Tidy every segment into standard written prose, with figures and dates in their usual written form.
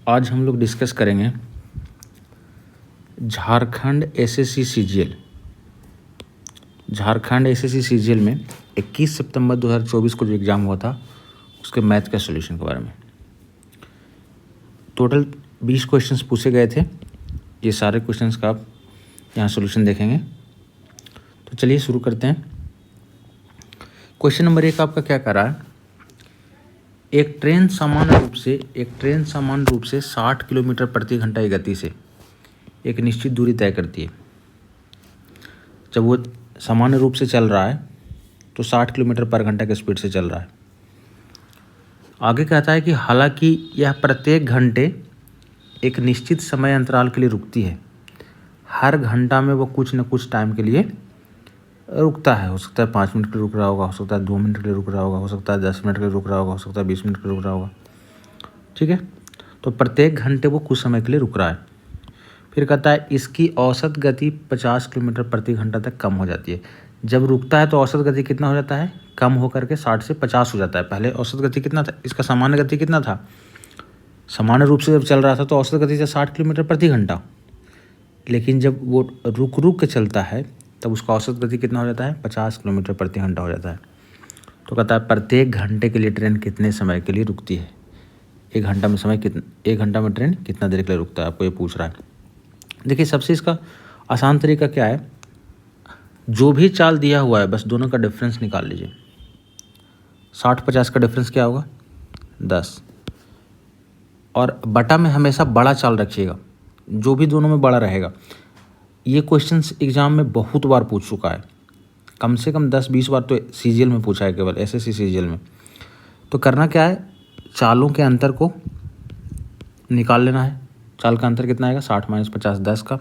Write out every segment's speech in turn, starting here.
आज हम लोग डिस्कस करेंगे Jharkhand SSC CGL. Jharkhand SSC CGL में 21 सितंबर 2024 को जो एग्ज़ाम हुआ था उसके मैथ के सॉल्यूशन के बारे में टोटल 20 क्वेश्चंस पूछे गए थे। ये सारे क्वेश्चंस का आप यहाँ सॉल्यूशन देखेंगे। तो चलिए शुरू करते हैं। क्वेश्चन नंबर 1 आपका क्या कर रहा है, एक ट्रेन सामान्य रूप से 60 किलोमीटर प्रति घंटा की गति से एक निश्चित दूरी तय करती है। जब वो सामान्य रूप से चल रहा है तो 60 किलोमीटर पर घंटा की स्पीड से चल रहा है। आगे कहता है कि हालांकि यह प्रत्येक घंटे एक निश्चित समय अंतराल के लिए रुकती है, हर घंटा में वो कुछ न कुछ टाइम के लिए रुकता है। हो सकता है 5 मिनट के लिए रुक रहा होगा, हो सकता है 2 मिनट के लिए रुक रहा होगा, हो सकता है 10 मिनट के लिए रुक रहा होगा, हो सकता है 20 मिनट के लिए रुक रहा होगा। ठीक है, तो प्रत्येक घंटे वो कुछ समय के लिए रुक रहा है। फिर कहता है इसकी औसत गति 50 किलोमीटर प्रति घंटा तक कम हो जाती है। जब रुकता है तो औसत गति कितना हो जाता है, कम होकर के 60 से 50 हो जाता है। पहले औसत गति कितना था, इसका सामान्य गति कितना था, सामान्य रूप से जब चल रहा था तो औसत गति से 60 किलोमीटर प्रति घंटा, लेकिन जब वो रुक के चलता है तब उसका औसत गति कितना हो जाता है, 50 किलोमीटर प्रति घंटा हो जाता है। तो कहता है प्रत्येक घंटे के लिए ट्रेन कितने समय के लिए रुकती है। एक घंटा में ट्रेन कितना देर के लिए रुकता है, आपको ये पूछ रहा है। देखिए सबसे इसका आसान तरीका क्या है, जो भी चाल दिया हुआ है बस दोनों का डिफरेंस निकाल लीजिए। 60-50 का डिफरेंस क्या होगा, 10, और बटा में हमेशा बड़ा चाल रखिएगा, जो भी दोनों में बड़ा रहेगा। ये क्वेश्चंस एग्जाम में बहुत बार पूछ चुका है, कम से कम 10-20 बार तो सीजीएल में पूछा है, केवल एसएससी सीजीएल में। तो करना क्या है, चालों के अंतर को निकाल लेना है। चाल का अंतर कितना आएगा, 60 - 50 10 का,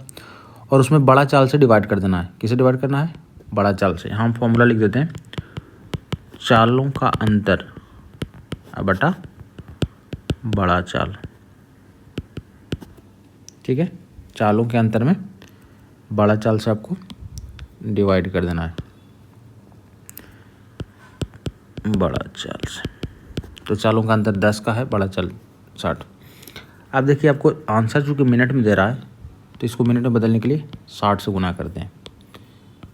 और उसमें बड़ा चाल से डिवाइड कर देना है। किसे डिवाइड करना है, बड़ा चाल से। यहाँ हम फॉर्मूला लिख देते हैं, चालों का अंतर बटा बड़ा चाल। ठीक है, चालों के अंतर में बड़ा चाल से आपको डिवाइड कर देना है, बड़ा चाल से। तो चालों का अंतर 10 का है, बड़ा चाल 60। अब देखिए आपको आंसर चूँकि मिनट में दे रहा है तो इसको मिनट में बदलने के लिए 60 से गुना करते हैं।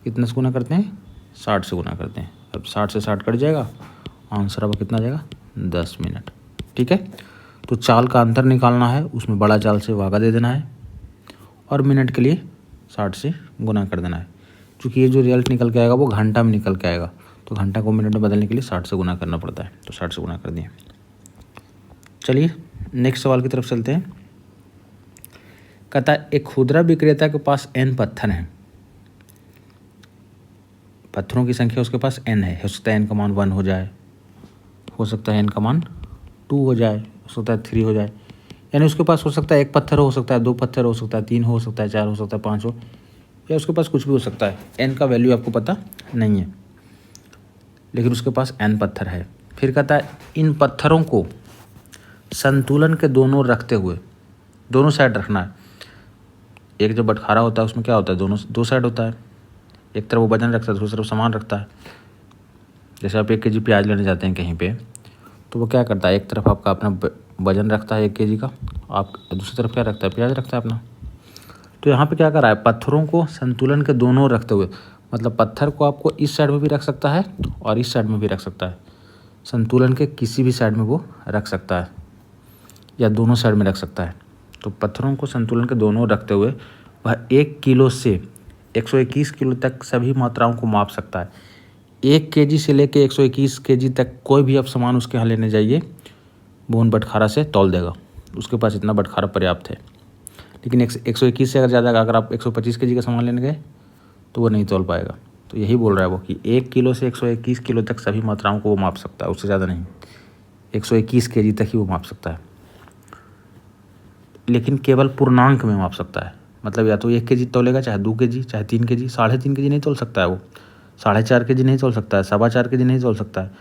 कितने से गुना करते हैं, 60 से गुना करते हैं। अब 60 से 60 कट जाएगा, आंसर अब कितना आ जाएगा, 10 मिनट। ठीक है, तो चाल का अंतर निकालना है, उसमें बड़ा चाल से भागा दे देना है और मिनट के लिए 60 से गुना कर देना है। क्योंकि ये जो रिजल्ट निकल के आएगा वो घंटा में निकल के आएगा, तो घंटा को मिनट में बदलने के लिए 60 से गुना करना पड़ता है। तो 60 से गुना कर दिए। चलिए नेक्स्ट सवाल की तरफ चलते हैं। कहता है एक खुदरा विक्रेता के पास n पत्थर हैं, पत्थरों की संख्या उसके पास n है। हो सकता है n का मान 1 हो जाए, हो सकता है n का मान 2 हो जाए, हो सकता है 3 हो जाए। यानी उसके पास हो सकता है 1 पत्थर हो सकता है 2 पत्थर हो सकता है 3 हो सकता है 4 हो सकता है 5 हो, या उसके पास कुछ भी हो सकता है। n का वैल्यू आपको पता नहीं है, लेकिन उसके पास n पत्थर है। फिर कहता है इन पत्थरों को संतुलन के दोनों रखते हुए, दोनों साइड रखना है। एक जो बटखारा होता है उसमें क्या होता है, दो साइड होता है। एक तरफ वो वजन रखता है, दूसरी तरफ सामान रखता है। जैसे आप 1 kg प्याज लेने जाते हैं कहीं पे, तो वो क्या करता है, एक तरफ आपका अपना वजन रखता है 1 kg का, आप दूसरी तरफ क्या रखता है, प्याज रखता है अपना। तो यहाँ पे क्या कर रहा है, पत्थरों को संतुलन के दोनों रखते हुए, मतलब पत्थर को आपको इस साइड में भी रख सकता है और इस साइड में भी रख सकता है। संतुलन के किसी भी साइड में वो रख सकता है या दोनों साइड में रख सकता है। तो पत्थरों को संतुलन के दोनों रखते हुए वह 1 किलो से 121 किलो तक सभी मात्राओं को माप सकता है। 1 kg से लेके 121 kg तक कोई भी आप सामान उसके यहाँ लेने जाइए, वो उन बटखारा से तौल देगा। उसके पास इतना बटखारा पर्याप्त है। लेकिन 121 से अगर ज़्यादा, अगर आप 125 kg का सामान लेने गए तो वो नहीं तौल पाएगा। तो यही बोल रहा है वो कि 1 किलो से 121 किलो तक सभी मात्राओं को वो माप सकता है, उससे ज़्यादा नहीं। 121 kg तक ही वो माप सकता है, लेकिन केवल पूर्णांक में माप सकता है। मतलब या तो 1 kg तोलेगा, चाहे 2 kg, चाहे 3 kg, 3.5 kg नहीं तोल सकता है वो, 4.5 kg नहीं तोल सकता है, 4.25 kg नहीं तोल सकता है।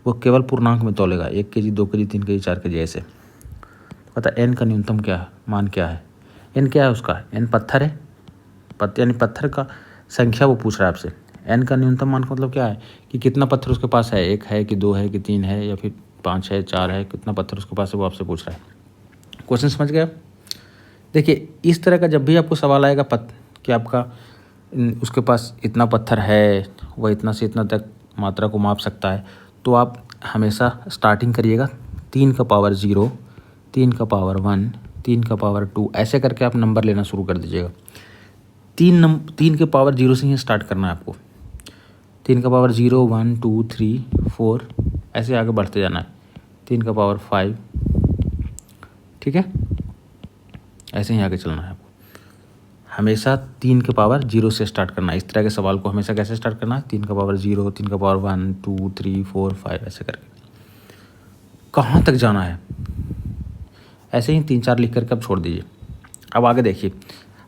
वो केवल पूर्णांक में तोलेगा, 1 kg 2 kg 3 kg 4 kg ऐसे। पता n का न्यूनतम क्या है, मान क्या है, n क्या है उसका, n पत्थर है, यानी पत्थर का संख्या वो पूछ रहा है आपसे। n का न्यूनतम मान का मतलब क्या है कि कितना पत्थर उसके पास है, 1 है कि 2 है कि 3 है या फिर 5 है 4 है, कितना पत्थर उसके पास है वो आपसे पूछ रहा है। क्वेश्चन समझ गए आप? देखिए इस तरह का जब भी आपको सवाल आएगा कि आपका उसके पास इतना पत्थर है, वह इतना से इतना तक मात्रा को माप सकता है, तो आप हमेशा स्टार्टिंग करिएगा 3 का पावर 0, 3 का पावर 1, 3 का पावर 2, ऐसे करके आप नंबर लेना शुरू कर दीजिएगा। 3 के पावर 0 से ही स्टार्ट करना है आपको। 3 का पावर 0, 1, 2, 3, 4 ऐसे आगे बढ़ते जाना है। 3 का पावर 5, ठीक है, ऐसे ही आगे चलना है आपको। हमेशा 3 के पावर 0 से स्टार्ट करना है। इस तरह के सवाल को हमेशा कैसे स्टार्ट करना है? 3 का पावर 0, 3 का पावर 1, 2, 3, 4, 5 ऐसे करके कहाँ तक जाना है, ऐसे ही 3-4 लिख करके आप छोड़ दीजिए। अब आगे देखिए,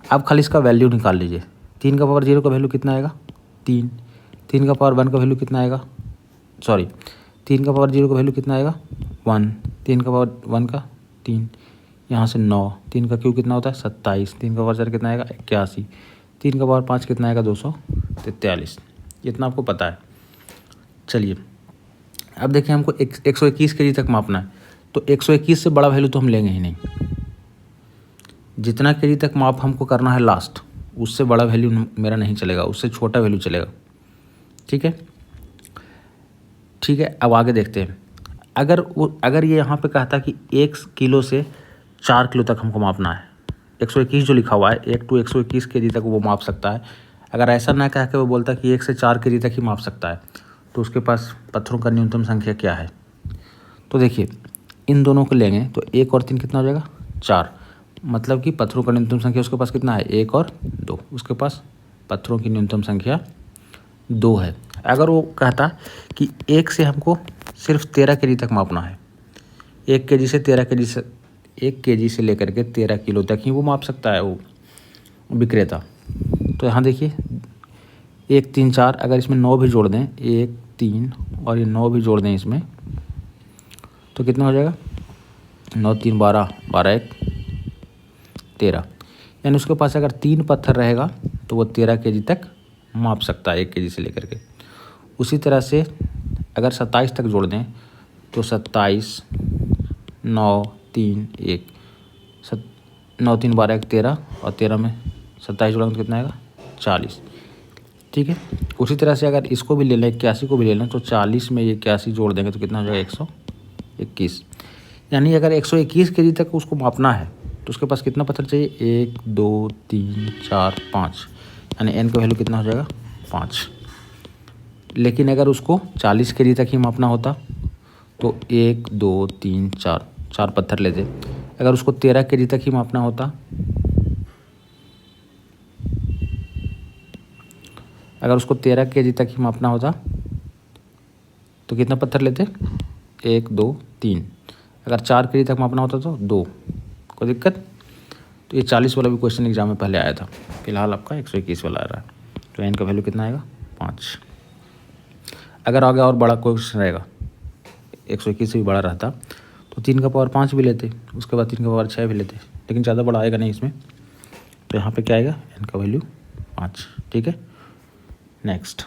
अब खाली इसका वैल्यू निकाल लीजिए। 3 का पावर 0 का वैल्यू कितना आएगा? 3। 3 का पावर 1 का वैल्यू कितना आएगा? 3 का पावर 0 का वैल्यू कितना आएगा? 1। 3 का पावर 1 का 3, यहाँ से 9। 3 का क्यूब कितना होता है? 27। 3 का पावर 4 कितना आएगा? 81। 3 का पावर 5 कितना आएगा? 243। इतना आपको पता है। चलिए अब देखिए, हमको 121 केजी तक मापना है, तो 121 से बड़ा वैल्यू तो हम लेंगे ही नहीं। जितना केजी तक माप हमको करना है लास्ट, उससे बड़ा वैल्यू मेरा नहीं चलेगा, उससे छोटा वैल्यू चलेगा। ठीक है, ठीक है। अब आगे देखते हैं। अगर ये यहाँ पे कहता कि 1 किलो से 4 किलो तक हमको मापना है, 121 जो लिखा हुआ है 1 to 121 केजी तक वो माप सकता है। अगर ऐसा ना कह के वो बोलता कि 1 से 4 केजी तक ही माप सकता है, तो उसके पास पत्थरों का न्यूनतम संख्या क्या है? तो देखिए इन दोनों को लेंगे तो 1 और 3 कितना हो जाएगा? 4। मतलब कि पत्थरों का न्यूनतम संख्या उसके पास कितना है? 1 और 2। उसके पास पत्थरों की न्यूनतम संख्या 2 है। अगर वो कहता कि 1 से हमको सिर्फ 13 केजी तक मापना है, 1 केजी से 13 केजी से 1 केजी से लेकर के 13 किलो तक ही वो माप सकता है वो विक्रेता। तो यहाँ देखिए 1, 3, 4, अगर इसमें 9 भी जोड़ दें, 1, 3 और ये 9 भी जोड़ दें इसमें, तो कितना हो जाएगा? 9, 3, 12, 12, 1, 13। यानी उसके पास अगर 3 पत्थर रहेगा तो वो 13 केजी तक माप सकता है 1 केजी से लेकर के। उसी तरह से अगर 27 तक जोड़ दें तो 27, 9, 3, 1, 9, 3, 12, 1, 13 और 13 में 27 जोड़ेंगे तो कितना आएगा? 40। ठीक है। उसी तरह से अगर इसको भी ले लें, 81 को भी ले लें, तो 40 में 81 जोड़ देंगे तो कितना हो जाएगा? 121। यानी अगर 121 केजी तक उसको मापना है तो उसके पास कितना पत्थर चाहिए? 1, 2, 3, 4, 5। यानी n का वैल्यू कितना हो जाएगा? 5। लेकिन अगर उसको 40 केजी तक ही मापना होता तो 1, 2, 3, 4 पत्थर लेते। अगर उसको 13 केजी तक ही मापना होता, अगर उसको 13 केजी तक ही मापना होता तो कितना पत्थर लेते? 1, 2, 3। अगर 4 केजी तक मापना होता तो 2। कोई दिक्कत? तो ये 40 वाला भी क्वेश्चन एग्जाम में पहले आया था। फिलहाल आपका 121 वाला आ रहा है। तो n का वैल्यू कितना आएगा? 5। अगर आगे और बड़ा क्वेश्चन रहेगा, 121 से भी बड़ा रहता तो 3 का पावर 5 भी लेते, उसके बाद 3 का पावर 6 भी लेते, लेकिन ज़्यादा बड़ा आएगा नहीं इसमें। तो यहाँ पे क्या आएगा? n का वैल्यू 5। ठीक है। नेक्स्ट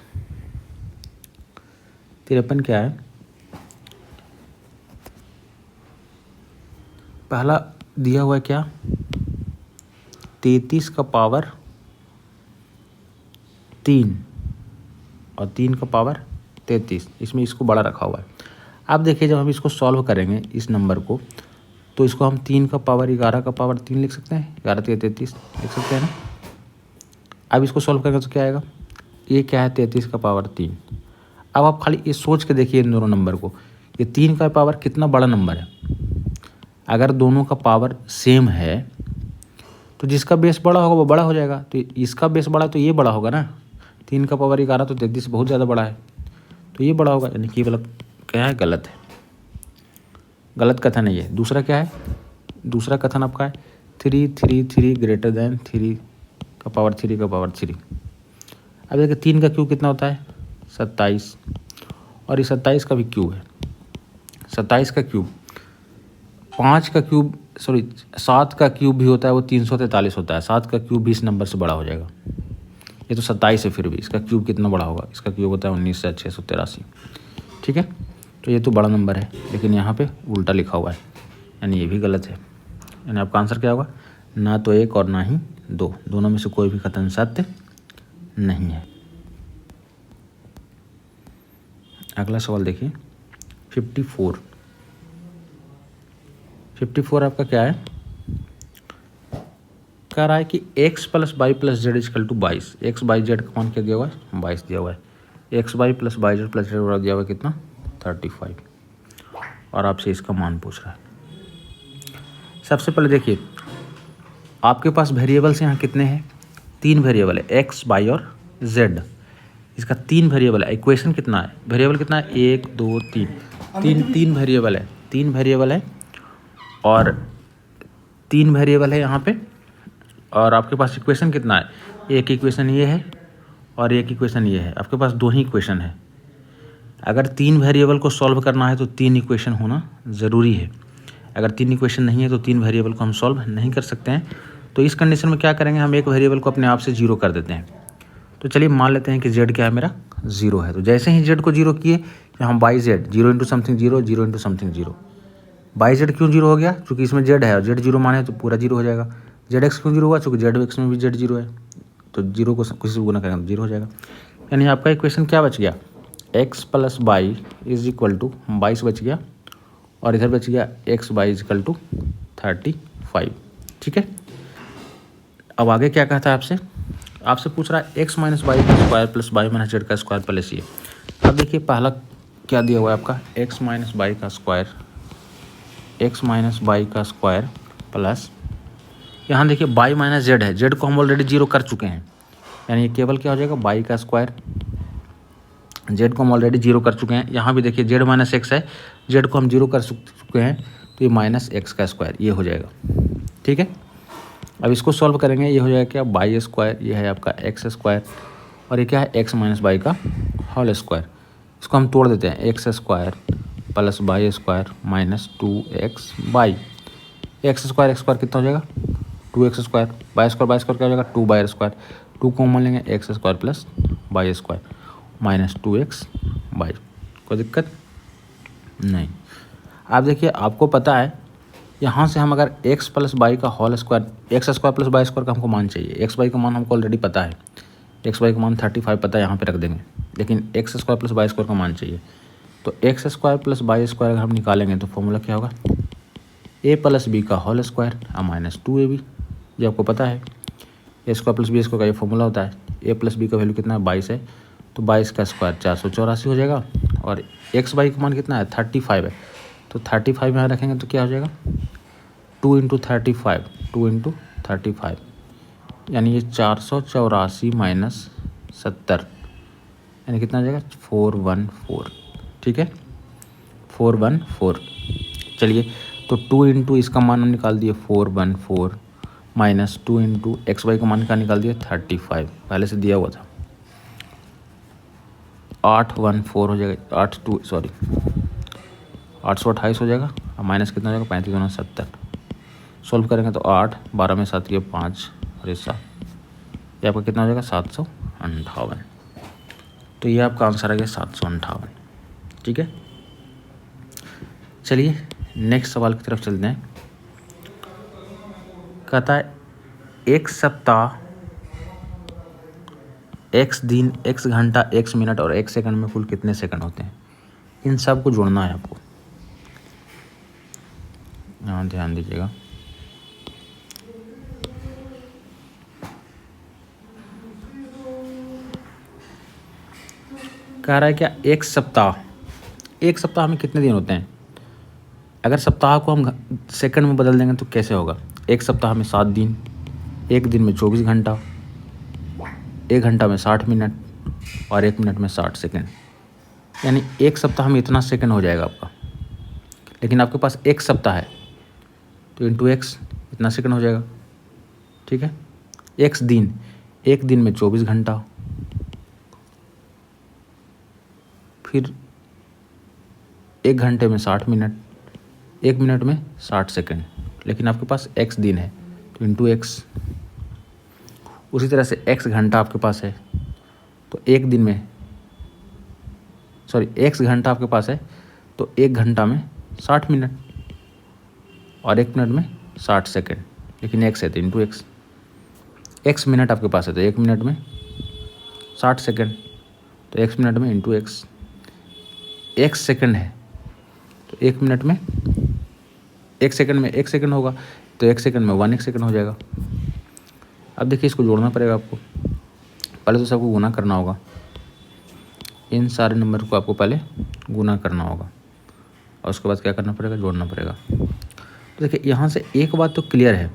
53 क्या है? पहला दिया हुआ है क्या? 33 का पावर 3 और 3 का पावर 33, इसमें इसको बड़ा रखा हुआ है। अब देखिए जब हम इसको सॉल्व करेंगे इस नंबर को, तो इसको हम 3 का पावर 11 का पावर 3 लिख सकते हैं, 11 3 33 लिख सकते हैं ना। अब इसको सॉल्व करेंगे तो क्या आएगा? ये क्या है? 33 का पावर 3। अब आप खाली ये सोच के देखिए इन दोनों नंबर को, ये 3 का पावर कितना बड़ा नंबर है। अगर दोनों का पावर सेम है तो जिसका बेस बड़ा होगा वो बड़ा हो जाएगा। तो इसका बेस बड़ा तो ये बड़ा होगा ना। 3 का पावर 11 तो 33 बहुत ज़्यादा बड़ा है, तो ये बड़ा होगा। यानी कि मतलब क्या है? गलत है, गलत कथन है ये। दूसरा क्या है? दूसरा कथन आपका है 3, 3, 3 ग्रेटर दैन 3 का पावर 3 का पावर 3। अब देखिए 3 का क्यूब कितना होता है? 27, और ये 27 का भी क्यूब है। 27 का क्यूब 5 का क्यूब 7 का क्यूब भी होता है, वो 343 होता है। 7 का क्यूब भी इस नंबर से बड़ा हो जाएगा। ये तो 27 है, फिर भी इसका क्यूब कितना बड़ा होगा? इसका क्यूब होता है 19,683। ठीक है। तो ये तो बड़ा नंबर है, लेकिन यहाँ पे उल्टा लिखा हुआ है, यानी ये भी गलत है। यानी आपका आंसर क्या होगा, ना तो 1 और ना ही 2, दोनों में से कोई भी कथन सत्य नहीं है। अगला सवाल देखिए 54 आपका क्या है, कह रहा है कि x plus y plus z is equal to 22। X by z का मान क्या दिया हुआ है, 22 दिया हुआ है। X y plus y z plus z दिया हुआ है कितना, 35, और आपसे इसका मान पूछ रहा है। सबसे पहले देखिए आपके पास वेरिएबल्स यहाँ कितने हैं, 3 वेरिएबल है, एक्स वाई और जेड। इसका 3 वेरिएबल है। इक्वेशन कितना है, वेरिएबल कितना है, 1 2 3, तीन वेरिएबल है, 3 वेरिएबल है और 3 वेरिएबल है यहाँ पे। और आपके पास इक्वेशन कितना है, एक इक्वेशन ये है और एक इक्वेशन ये है। आपके पास 2 ही इक्वेशन है। अगर 3 वेरिएबल को सॉल्व करना है तो 3 इक्वेशन होना ज़रूरी है। अगर 3 इक्वेशन नहीं है तो 3 वेरिएबल को हम सॉल्व नहीं कर सकते हैं। तो इस कंडीशन में क्या करेंगे, हम एक वेरिएबल को अपने आप से 0 कर देते हैं। तो चलिए मान लेते हैं कि z क्या है, मेरा 0 है। तो जैसे ही z को 0 किए, यहाँ by Z 0 into something 0, 0 into something 0। By Z क्यों 0 हो गया, क्योंकि इसमें z है और z 0 माने तो पूरा 0 हो जाएगा। zx क्यों 0 हुआ, क्योंकि zx में भी z 0 है, तो 0 को किसी से गुना करेंगे तो 0 हो जाएगा। यानी आपका इक्वेशन क्या बच गया, x plus y is equal to 22 बच गया, और इधर बच गया x y is equal to 35। ठीक है। अब आगे क्या कहता है आपसे पूछ रहा है एक्स माइनस वाई का square plus y minus z का स्क्वायर प्लस ये। अब देखिए पहला क्या दिया हुआ है आपका, एक्स माइनस वाई का स्क्वायर प्लस, यहाँ देखिए वाई माइनस जेड है, जेड को हम ऑलरेडी 0 कर चुके हैं, यानी ये केवल क्या हो जाएगा, वाई का स्क्वायर। जेड को हम ऑलरेडी 0 कर चुके हैं। यहाँ भी देखिए जेड माइनस एक्स है, जेड को हम 0 कर चुके हैं, तो ये माइनस एक्स का स्क्वायर ये हो जाएगा। ठीक है। अब इसको सॉल्व करेंगे, ये हो जाएगा क्या, वाई स्क्वायर, ये है आपका एक्स स्क्वायर, और ये क्या है, एक्स माइनस वाई का होल स्क्वायर। इसको हम तोड़ देते हैं, x square plus y square minus 2x y. X square कितना हो जाएगा, 2x स्क्वायर, वाई स्क्वायर क्या हो जाएगा, 2 वाई स्क्वायर, 2 कॉमन लेंगे, x square plus y square minus 2x y. कोई दिक्कत नहीं। आप देखिए आपको पता है यहाँ से हम अगर x प्लस वाई का whole square, x square plus y square का हमको मान चाहिए, एक्स वाई का मान हमको ऑलरेडी पता है, एक्स वाई का मान 35 पता है, यहाँ पे रख देंगे, लेकिन x square plus y square का मान चाहिए। तो x square plus y square अगर हम निकालेंगे तो फॉर्मूला क्या होगा, a प्लस बी का होल स्क्वायर माइनस 2ab, ये आपको पता है। A square plus b square का ये फॉर्मूला होता है। a प्लस बी का वैल्यू कितना है, 22 है, तो 22 का स्क्वायर 484 हो जाएगा, और एक्स वाई का मान कितना है, 35 है, तो 35 यहाँ रखेंगे तो क्या हो जाएगा, 2 इंटू 35, यानी ये 484 माइनस 70, यानी कितना आ जाएगा, 414। ठीक है, 414। चलिए तो 2 इंटू इसका मान हम निकाल दिए 414 माइनस 2 इंटू एक्स वाई का मान का निकाल दिया 35, पहले से दिया हुआ था। 814 हो जाएगा, 828 हो जाएगा, और माइनस कितना हो जाएगा, 35 गुना 70। सॉल्व करेंगे तो 8, 12 में 7 ये 5 और ये 7, ये आपका कितना हो जाएगा, 758। तो ये आपका आंसर आ गया 758। ठीक है। चलिए नेक्स्ट सवाल की तरफ चलते हैं। कहता है एक सप्ताह, x दिन, x घंटा, x मिनट और x सेकंड में कुल कितने सेकंड होते हैं, इन सब को जोड़ना है आपको। यहाँ ध्यान दीजिएगा, कह रहा है क्या, एक सप्ताह में कितने दिन होते हैं। अगर सप्ताह को हम सेकंड में बदल देंगे तो कैसे होगा, एक सप्ताह में 7 दिन, एक दिन में 24 घंटा, एक घंटा में 60 मिनट और एक मिनट में 60 सेकंड, यानी एक सप्ताह में इतना सेकंड हो जाएगा आपका। लेकिन आपके पास एक सप्ताह है तो इंटू एक्स इतना सेकंड हो जाएगा। ठीक है। एक्स दिन, एक दिन में 24 घंटा, फिर एक घंटे में 60 मिनट, एक मिनट में 60 सेकंड, लेकिन आपके पास एक्स दिन है तो इंटू एक्स। उसी तरह से एक्स घंटा आपके पास है तो एक दिन में, एक्स घंटा आपके पास है तो एक घंटा में 60 मिनट और एक मिनट में 60 सेकेंड, लेकिन एक्स है तो इंटू एक्स, एक्स मिनट आपके पास है तो 1 मिनट में 60 सेकेंड, तो एक्स मिनट में इंटू एक्स, एक्स सेकेंड है तो 1 मिनट में 1 सेकेंड में 1 सेकेंड होगा, तो 1 सेकेंड में 1 सेकेंड हो जाएगा। अब देखिए इसको जोड़ना पड़ेगा आपको, पहले तो सबको गुना करना होगा, इन सारे नंबर को आपको पहले गुना करना होगा और उसके बाद क्या करना पड़ेगा, जोड़ना पड़ेगा। तो देखिए यहाँ से एक बात तो क्लियर है,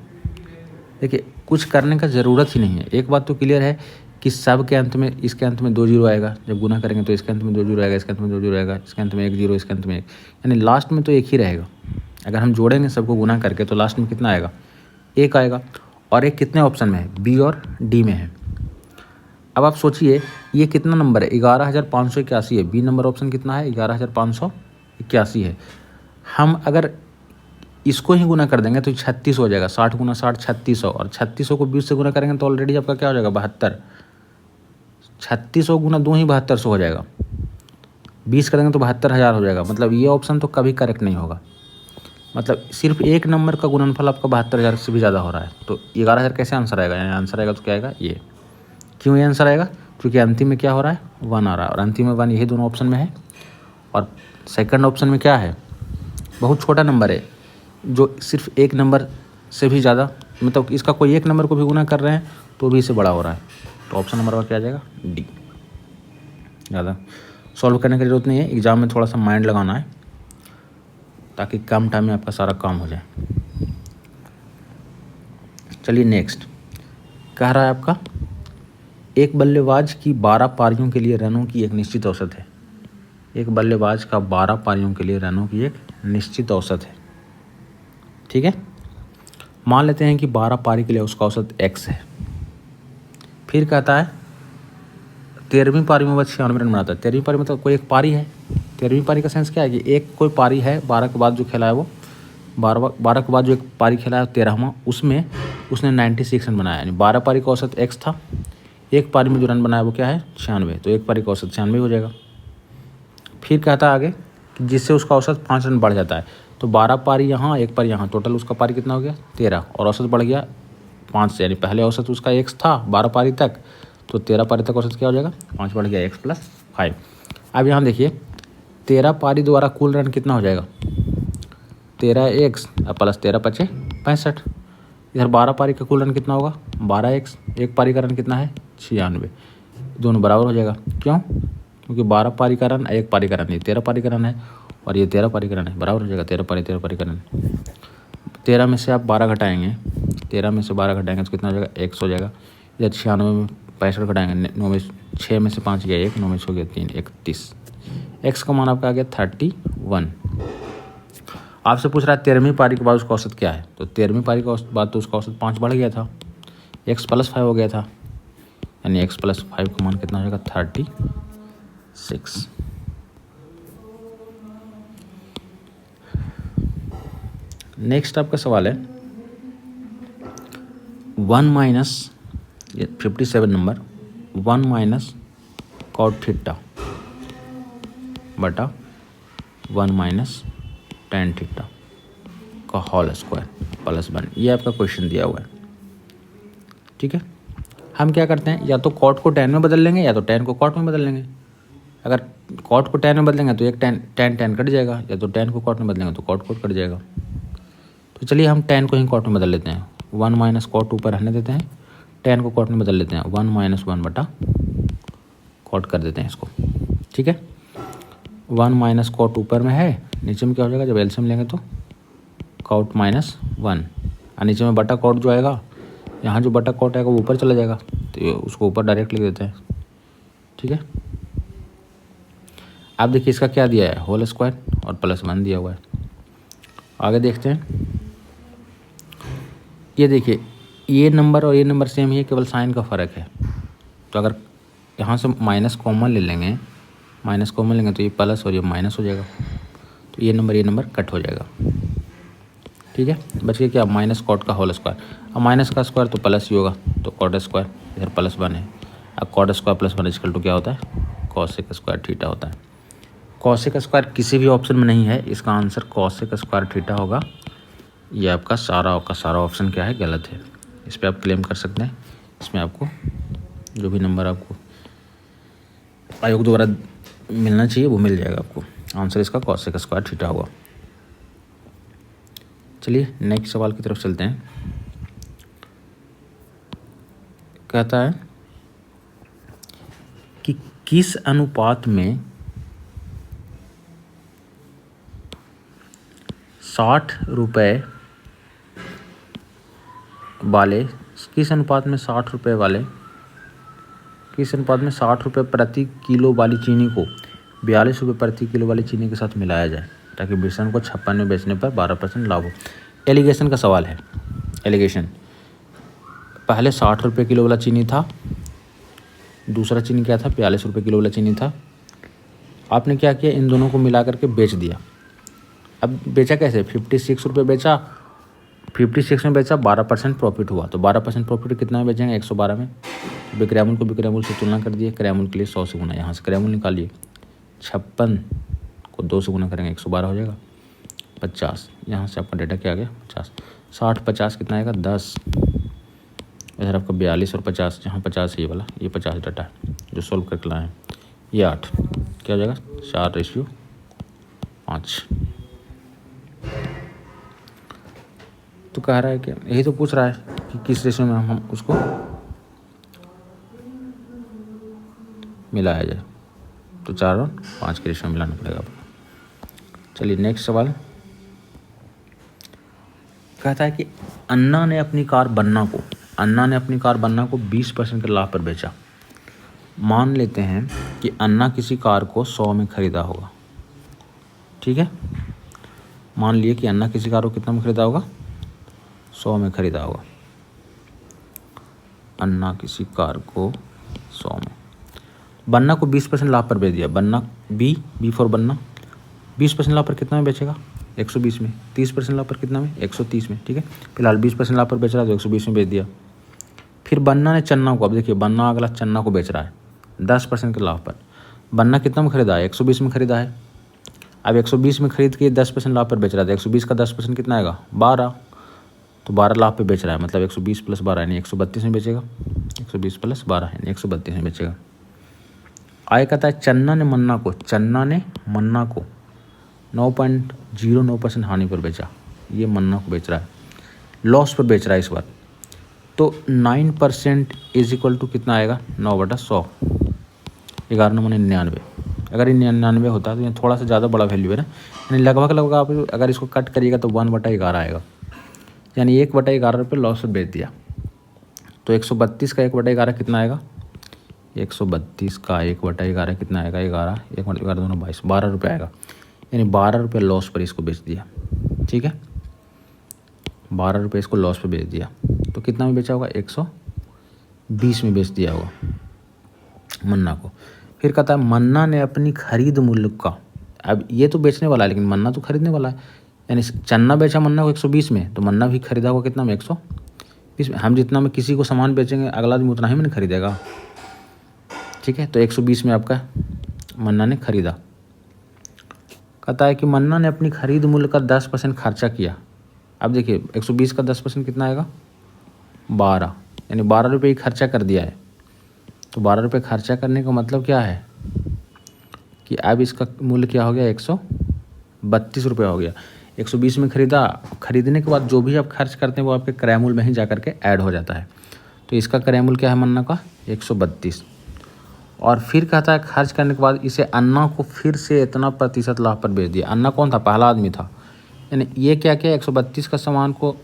देखिए कुछ करने का ज़रूरत ही नहीं है। एक बात तो क्लियर है कि सब के अंत में, इसके अंत में 2 जीरो आएगा, जब गुना करेंगे तो इसके अंत में 2 जीरो आएगा, इसके अंत में 2 जीरो आएगा, इसके अंत में 1 जीरो, इसके अंत में 1, यानी लास्ट में तो 1 ही रहेगा। अगर हम जोड़ेंगे सबको गुना करके तो लास्ट में कितना आएगा, 1 आएगा। और एक कितने ऑप्शन में है, बी और डी में है। अब आप सोचिए ये कितना नंबर है, 11,581 है, बी नंबर ऑप्शन कितना है, 11,581 है। हम अगर इसको ही गुना कर देंगे तो 36 हो जाएगा, 60 गुना 60 3600, और 3600 को 20 से गुना करेंगे तो ऑलरेडी आपका क्या हो जाएगा, 72। 3600 गुना 2 ही 7200 हो जाएगा, 20 करेंगे तो 72,000 हो जाएगा। मतलब ये ऑप्शन तो कभी करेक्ट नहीं होगा, मतलब सिर्फ एक नंबर का गुणनफल आपका 72,000 से भी ज़्यादा हो रहा है, तो 11,000 कैसे आंसर आएगा, यानी आंसर आएगा तो क्या आएगा ये। क्यों ये आंसर आएगा, क्योंकि अंतिम में क्या हो रहा है, 1 आ रहा है, और अंतिम में 1 यही दोनों ऑप्शन में है। और सेकंड ऑप्शन में क्या है, बहुत छोटा नंबर है जो सिर्फ एक नंबर से भी ज़्यादा, मतलब इसका कोई एक नंबर को भी गुना कर रहे हैं तो भी इससे बड़ा हो रहा है, तो ऑप्शन नंबर का क्या आ जाएगा, डी। ज़्यादा सॉल्व करने की ज़रूरत नहीं है, एग्ज़ाम में थोड़ा सा माइंड लगाना है ताकि कम टाइम में आपका सारा काम हो जाए। चलिए नेक्स्ट कह रहा है आपका, एक बल्लेबाज की 12 पारियों के लिए रनों की एक निश्चित औसत है। एक बल्लेबाज का 12 पारियों के लिए रनों की एक निश्चित औसत है, ठीक है। मान लेते हैं कि 12 पारी के लिए उसका औसत x है। फिर कहता है 13वीं पारी में वह 96 रन बनाता है। 13वीं पारी मतलब कोई एक पारी है, 13वीं पारी का सेंस क्या है कि एक कोई पारी है, 12 के बाद जो खेला है वो 12 के बाद जो एक पारी खेला है 13वां, उसमें उसने 96 रन बनाया, यानी 12 पारी का औसत x था, एक पारी में जो रन बनाया वो क्या है 96, तो एक पारी का औसत 96 हो जाएगा। फिर कहता है आगे कि जिससे उसका औसत 5 रन बढ़ जाता है, तो 12 पारी यहाँ, एक पारी यहाँ, टोटल उसका पारी कितना हो गया 13, और औसत बढ़ गया 5 से, यानी पहले औसत उसका x था 12 पारी तक, तो 13 पारी तक औसत क्या हो जाएगा 5 बढ़ गया, x + 5। अब यहाँ देखिए 13 पारी द्वारा कुल रन कितना हो जाएगा 13x + 13 × 5 = 65। इधर 12 पारी का कुल रन कितना होगा 12x, एक पारी का रन कितना है 96, दोनों बराबर हो जाएगा। क्यों, क्योंकि 12 पारी का रन एक पारी का रन, ये 13 पारी का रन है और ये 13 पारी का रन है, बराबर हो जाएगा। 13 पारी का रन, 13 में से आप 12 घटाएंगे, 13 में से 12 घटाएंगे तो कितना हो जाएगा x हो जाएगा। इधर 96 में 65 घटाएंगे, 9 में 6 में से 5 गया 1, 9 में से हो गया 3, 31। x का मान आपका आ गया 31। आपसे पूछ रहा है 13वीं पारी के बाद उसका औसत क्या है, तो 13वीं पारी के बाद तो उसका औसत 5 बढ़ गया था, x + 5 हो गया था, यानी x + 5 का मान कितना हो जाएगा 36। नेक्स्ट आपका सवाल है 1 - 57 नंबर, 1 - cot थीटा बटा 1 - tan थीटा का होल स्क्वायर + 1, ये आपका क्वेश्चन दिया हुआ है, ठीक है। हम क्या करते हैं, या तो कॉट को tan में बदल लेंगे या तो tan को कॉट में बदल लेंगे। अगर कॉट को tan में बदलेंगे तो एक tan कट जाएगा, या तो tan को कॉट में बदलेंगे तो कॉट कट जाएगा। तो चलिए हम tan को ही कॉट में बदल लेते हैं, 1 - cot ऊपर रहने देते हैं, tan को कॉट में बदल लेते हैं, 1 - 1 बटा कॉट कर देते हैं इसको, ठीक है। 1 - cot ऊपर में है, नीचे में क्या हो जाएगा, जब एलसीएम लेंगे तो cot - 1, और नीचे में बटा कॉट जो आएगा, यहाँ जो बटा कॉट आएगा वो ऊपर चला जाएगा, तो उसको ऊपर डायरेक्ट लिख देते हैं, ठीक है। आप देखिए इसका क्या दिया है, होल स्क्वायर और +1 दिया हुआ है। आगे देखते हैं, ये देखिए ये नंबर और ये नंबर सेम ही है, केवल साइन का फ़र्क है। तो अगर यहाँ से माइनस कॉमन ले लेंगे, तो ये प्लस और ये माइनस हो जाएगा, तो ये नंबर कट हो जाएगा, ठीक है। बच गया क्या, -cot का होल स्क्वायर, अब माइनस का स्क्वायर तो प्लस ही होगा, तो cot स्क्वायर, इधर +1 है। अब cot स्क्वायर + 1 = क्या होता है, cosec स्क्वायर थीटा होता है। cosec स्क्वायर किसी भी ऑप्शन में नहीं है, इसका आंसर cosec स्क्वायर थीटा होगा। ये आपका सारा का सारा ऑप्शन क्या है, गलत है। इस पर आप क्लेम कर सकते हैं। इसमें आपको जो भी नंबर आपको आयोग द्वारा मिलना चाहिए वो मिल जाएगा आपको। आंसर इसका cos स्क्वायर थीटा होगा। चलिए नेक्स्ट सवाल की तरफ चलते हैं। कहता है कि किस अनुपात में 60 रुपये वाले किस अनुपात में 60 रुपये प्रति किलो वाली चीनी को 42 रुपये प्रति किलो वाली चीनी के साथ मिलाया जाए ताकि बेसन को 56 में बेचने पर 12% लाभ हो। एलिगेशन का सवाल है। एलिगेशन पहले 60 रुपये किलो वाला चीनी था, दूसरा चीनी क्या था, 42 रुपये किलो वाला चीनी था। आपने क्या किया, इन दोनों को मिला करके बेच दिया। अब बेचा कैसे, 56 रुपये बेचा, 56 में बेचा, 12% प्रॉफिट हुआ। तो 12% प्रॉफिट कितना में बेचेंगे, 112 में। विक्रय मूल्य को विक्रय मूल्य से तुलना कर दिए, क्रय मूल्य के लिए 100 से गुना, यहाँ से क्रय मूल्य निकालिए। 56 को 2 से गुना करेंगे 112 हो जाएगा। 50 यहाँ से आपका डेटा क्या आ गया, 50। 60 50 कितना आएगा, 10। इधर आपका 42 और 50, जहाँ 50 है ये वाला, ये 50 डाटा है जो सोल्व करके लाए हैं। ये 8 क्या हो जाएगा, 4:5। तो कह रहा है कि यही तो पूछ रहा है कि किस रेशो में हम उसको मिलाया जाए। तो 4 और 5 के रेशो में मिलाना पड़ेगा आपको। चलिए नेक्स्ट सवाल कहता है कि अन्ना ने अपनी कार बन्ना को 20% के लाभ पर बेचा। मान लेते हैं कि अन्ना किसी कार को 100 में खरीदा होगा। ठीक है, मान लिए कि अन्ना किसी कार को कितना में खरीदा होगा, 100 में खरीदा होगा। अन्ना किसी कार को 100 में, बन्ना को 20% लाभ पर बेच दिया। बन्ना बी फॉर बन्ना 20% लाभ पर कितना में बेचेगा, 120 में। 30% लाभ पर कितना में, 130 में। ठीक है, फिलहाल 20% लाभ पर बेच रहा है तो 120 में बेच दिया। फिर बन्ना ने चन्ना को, अब देखिए बन्ना अगला चन्ना को बेच रहा है 10% के लाभ पर। बन्ना कितना में खरीदा है, 120 में खरीदा है। अब 120 में खरीद के 10% लाभ पर बेच रहा था। 120 का 10% कितना आएगा, 12। तो 12 लाभ पे बेच रहा है, मतलब 120 + 12 यानी 132 में बेचेगा। 120 + 12 यानी 132 में बेचेगा। आय कहता है चन्ना ने मन्ना को 9.09% हानि पर बेचा। ये मन्ना को बेच रहा है, लॉस पर बेच रहा है इस बार। तो 9% = कितना आएगा, 9/100। 11×99। अगर ये 99 होता तो ये थोड़ा सा ज़्यादा बड़ा वैल्यू है ना, यानी लगभग आप अगर इसको कट करिएगा तो 1/11 आएगा, यानी 1/11 रुपये लॉस पर बेच दिया। तो 132 का 1/11 कितना आएगा, 132 का 1/11 कितना आएगा, 11, 1/11 दोनों 22, 12 रुपये आएगा। यानी 12 रुपये लॉस पर इसको बेच दिया। ठीक है, 12 रुपये इसको लॉस पर बेच दिया। तो कितना में बेचा होगा, 120 में बेच दिया होगा मन्ना को। फिर कहता है मन्ना ने अपनी खरीद मूल्य का, अब ये तो बेचने वाला है लेकिन मन्ना तो खरीदने वाला है। यानी चन्ना बेचा मन्ना को 120 में, तो मन्ना भी खरीदा होगा कितना में, 120 में। हम जितना में किसी को सामान बेचेंगे अगला आदमी उतना ही में खरीदेगा। ठीक है, तो 120 में आपका मन्ना ने खरीदा। कहता है कि मन्ना ने अपनी खरीद मूल्य का 10% खर्चा किया। अब देखिए 120 का 10% कितना आएगा, 12, यानी 12 रुपये ही खर्चा कर दिया है। तो 12 रुपये खर्चा करने का मतलब क्या है कि अब इसका मूल्य क्या हो गया, 132 रुपये हो गया। 120 में खरीदा, खरीदने के बाद जो भी आप खर्च करते हैं वो आपके क्रय मूल्य में ही जा करके ऐड हो जाता है। तो इसका क्रय मूल्य क्या है मन्ना का, 132। और फिर कहता है खर्च करने के बाद इसे अन्ना को फिर से इतना प्रतिशत लाभ पर बेच दिया। अन्ना कौन था, पहला आदमी था। यानी ये क्या किया, 132 का सामान को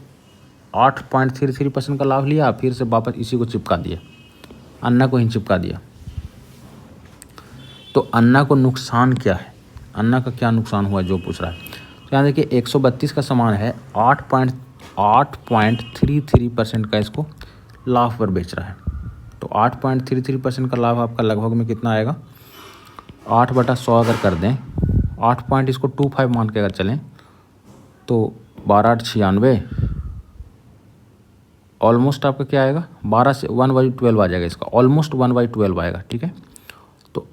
8.33% का लाभ लिया, फिर से वापस इसी को चिपका दिया, अन्ना को ही चिपका दिया। तो अन्ना को नुकसान क्या है, अन्ना का क्या नुकसान हुआ जो पूछ रहा है। तो यहाँ देखिए 132 का सामान है, 8.33% का इसको लाभ पर बेच रहा है। तो 8.33% का लाभ आपका लगभग में कितना आएगा, 8/100 अगर कर दें, 8 इसको 25 मान के अगर चलें तो 12/8 = 96। ऑलमोस्ट आपका क्या आएगा, 12 से 1/12 आ जाएगा इसका, ऑलमोस्ट 1/12 आएगा। ठीक है, तो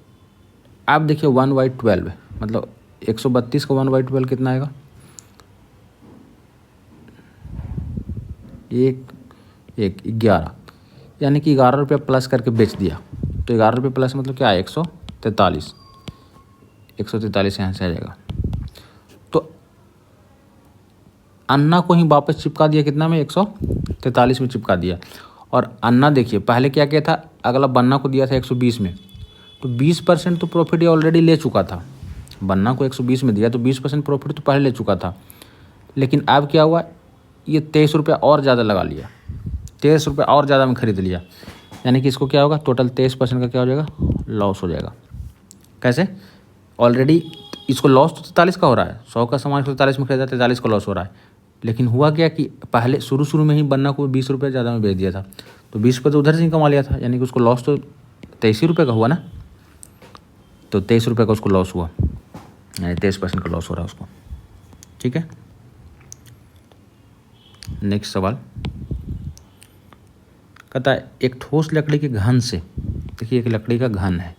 आप देखिए 1/12 मतलब 132 का 1/12 कितना आएगा, एक एक 11, यानी कि 11 रुपये प्लस करके बेच दिया। तो 11 रुपये प्लस मतलब क्या है 143, 143 यहाँ से आ जाएगा। तो अन्ना को ही वापस चिपका दिया कितना में 143 में चिपका दिया। और अन्ना देखिए पहले क्या किया था, अगला बन्ना को दिया था 120 में, तो 20% तो प्रॉफिट ये ऑलरेडी ले चुका था। बन्ना को 120 में दिया तो 20% प्रॉफिट तो पहले ले चुका था। लेकिन अब क्या हुआ, ये 23 रुपये और ज़्यादा लगा लिया, 23 रुपये और ज़्यादा में ख़रीद लिया, यानी कि इसको क्या होगा, टोटल 23% का क्या हो जाएगा, लॉस हो जाएगा। कैसे, ऑलरेडी इसको लॉस तो 43 का हो रहा है, 100 का सामान 43 में खरीदा, 43 का लॉस हो रहा है। लेकिन हुआ क्या कि पहले शुरू में ही बन्ना को 20 रुपये ज़्यादा में बेच दिया था, तो 20 रुपये तो उधर से ही कमा लिया था, यानी कि उसको लॉस तो 23 रुपये का हुआ ना। तो 23 रुपये का उसको लॉस हुआ, यानी 23% का लॉस हो रहा है उसको। ठीक है, नेक्स्ट सवाल कहता है एक ठोस लकड़ी के घन से, देखिए एक लकड़ी का घन है,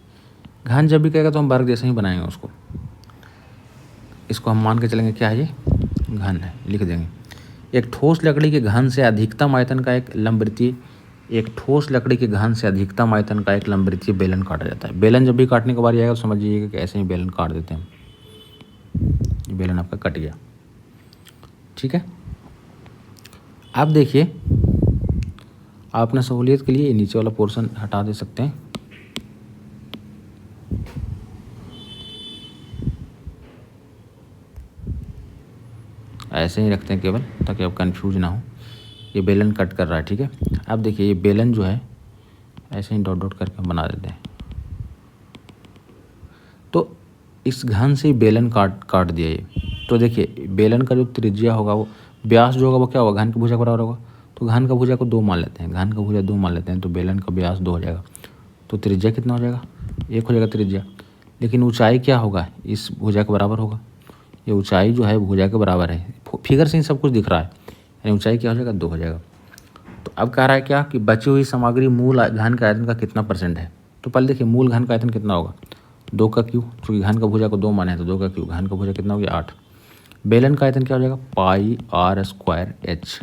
घन जब भी कहेगा तो हम वर्ग जैसे ही बनाएंगे उसको। इसको हम मान के चलेंगे क्या है, ये घन है, लिख देंगे। एक ठोस लकड़ी के घन से अधिकतम आयतन का एक लंबवृत्तीय, एक ठोस लकड़ी के घन से अधिकतम आयतन का एक लंबवृत्तीय बेलन काटा जाता है। बेलन जब भी काटने के बारी आएगा तो समझिएगा कि ऐसे ही बेलन काट देते हैं। ये बेलन आपका कट गया। ठीक है, आप देखिए, आप अपना सहूलियत के लिए ये नीचे वाला पोर्शन हटा दे सकते हैं। ऐसे ही रखते हैं केवल, ताकि आप कंफ्यूज ना हो। ये बेलन कट कर रहा है, ठीक है। अब देखिए ये बेलन जो है ऐसे ही डॉट डॉट करके बना देते हैं। तो इस घन से बेलन काट दिया ये। तो देखिए बेलन का जो त्रिज्या होगा, वो व्यास जो होगा वो क्या होगा, घन की भुजा के बराबर होगा। तो घन का भुजा को 2 मान लेते हैं, घन का भुजा 2 मान लेते हैं, तो बेलन का व्यास 2 हो जाएगा। तो त्रिज्या कितना हो जाएगा, 1 हो जाएगा त्रिज्या। लेकिन ऊंचाई क्या होगा, इस भुजा के बराबर होगा। ये ऊंचाई जो है भुजा के बराबर है, फिगर से ही सब कुछ दिख रहा है, यानी ऊंचाई क्या हो जाएगा, 2 हो जाएगा। तो अब कह रहा है क्या कि बची हुई सामग्री मूल घन के आयतन का कितना % है। तो पहले देखिए मूल घन का आयतन कितना होगा, 2 का क्यू, चूँकि घन का भुजा को 2 माने हैं तो 2 का क्यू, घन का भुजा कितना हो गया 8। बेलन का आयतन क्या हो जाएगा, पाई r स्क्वायर h,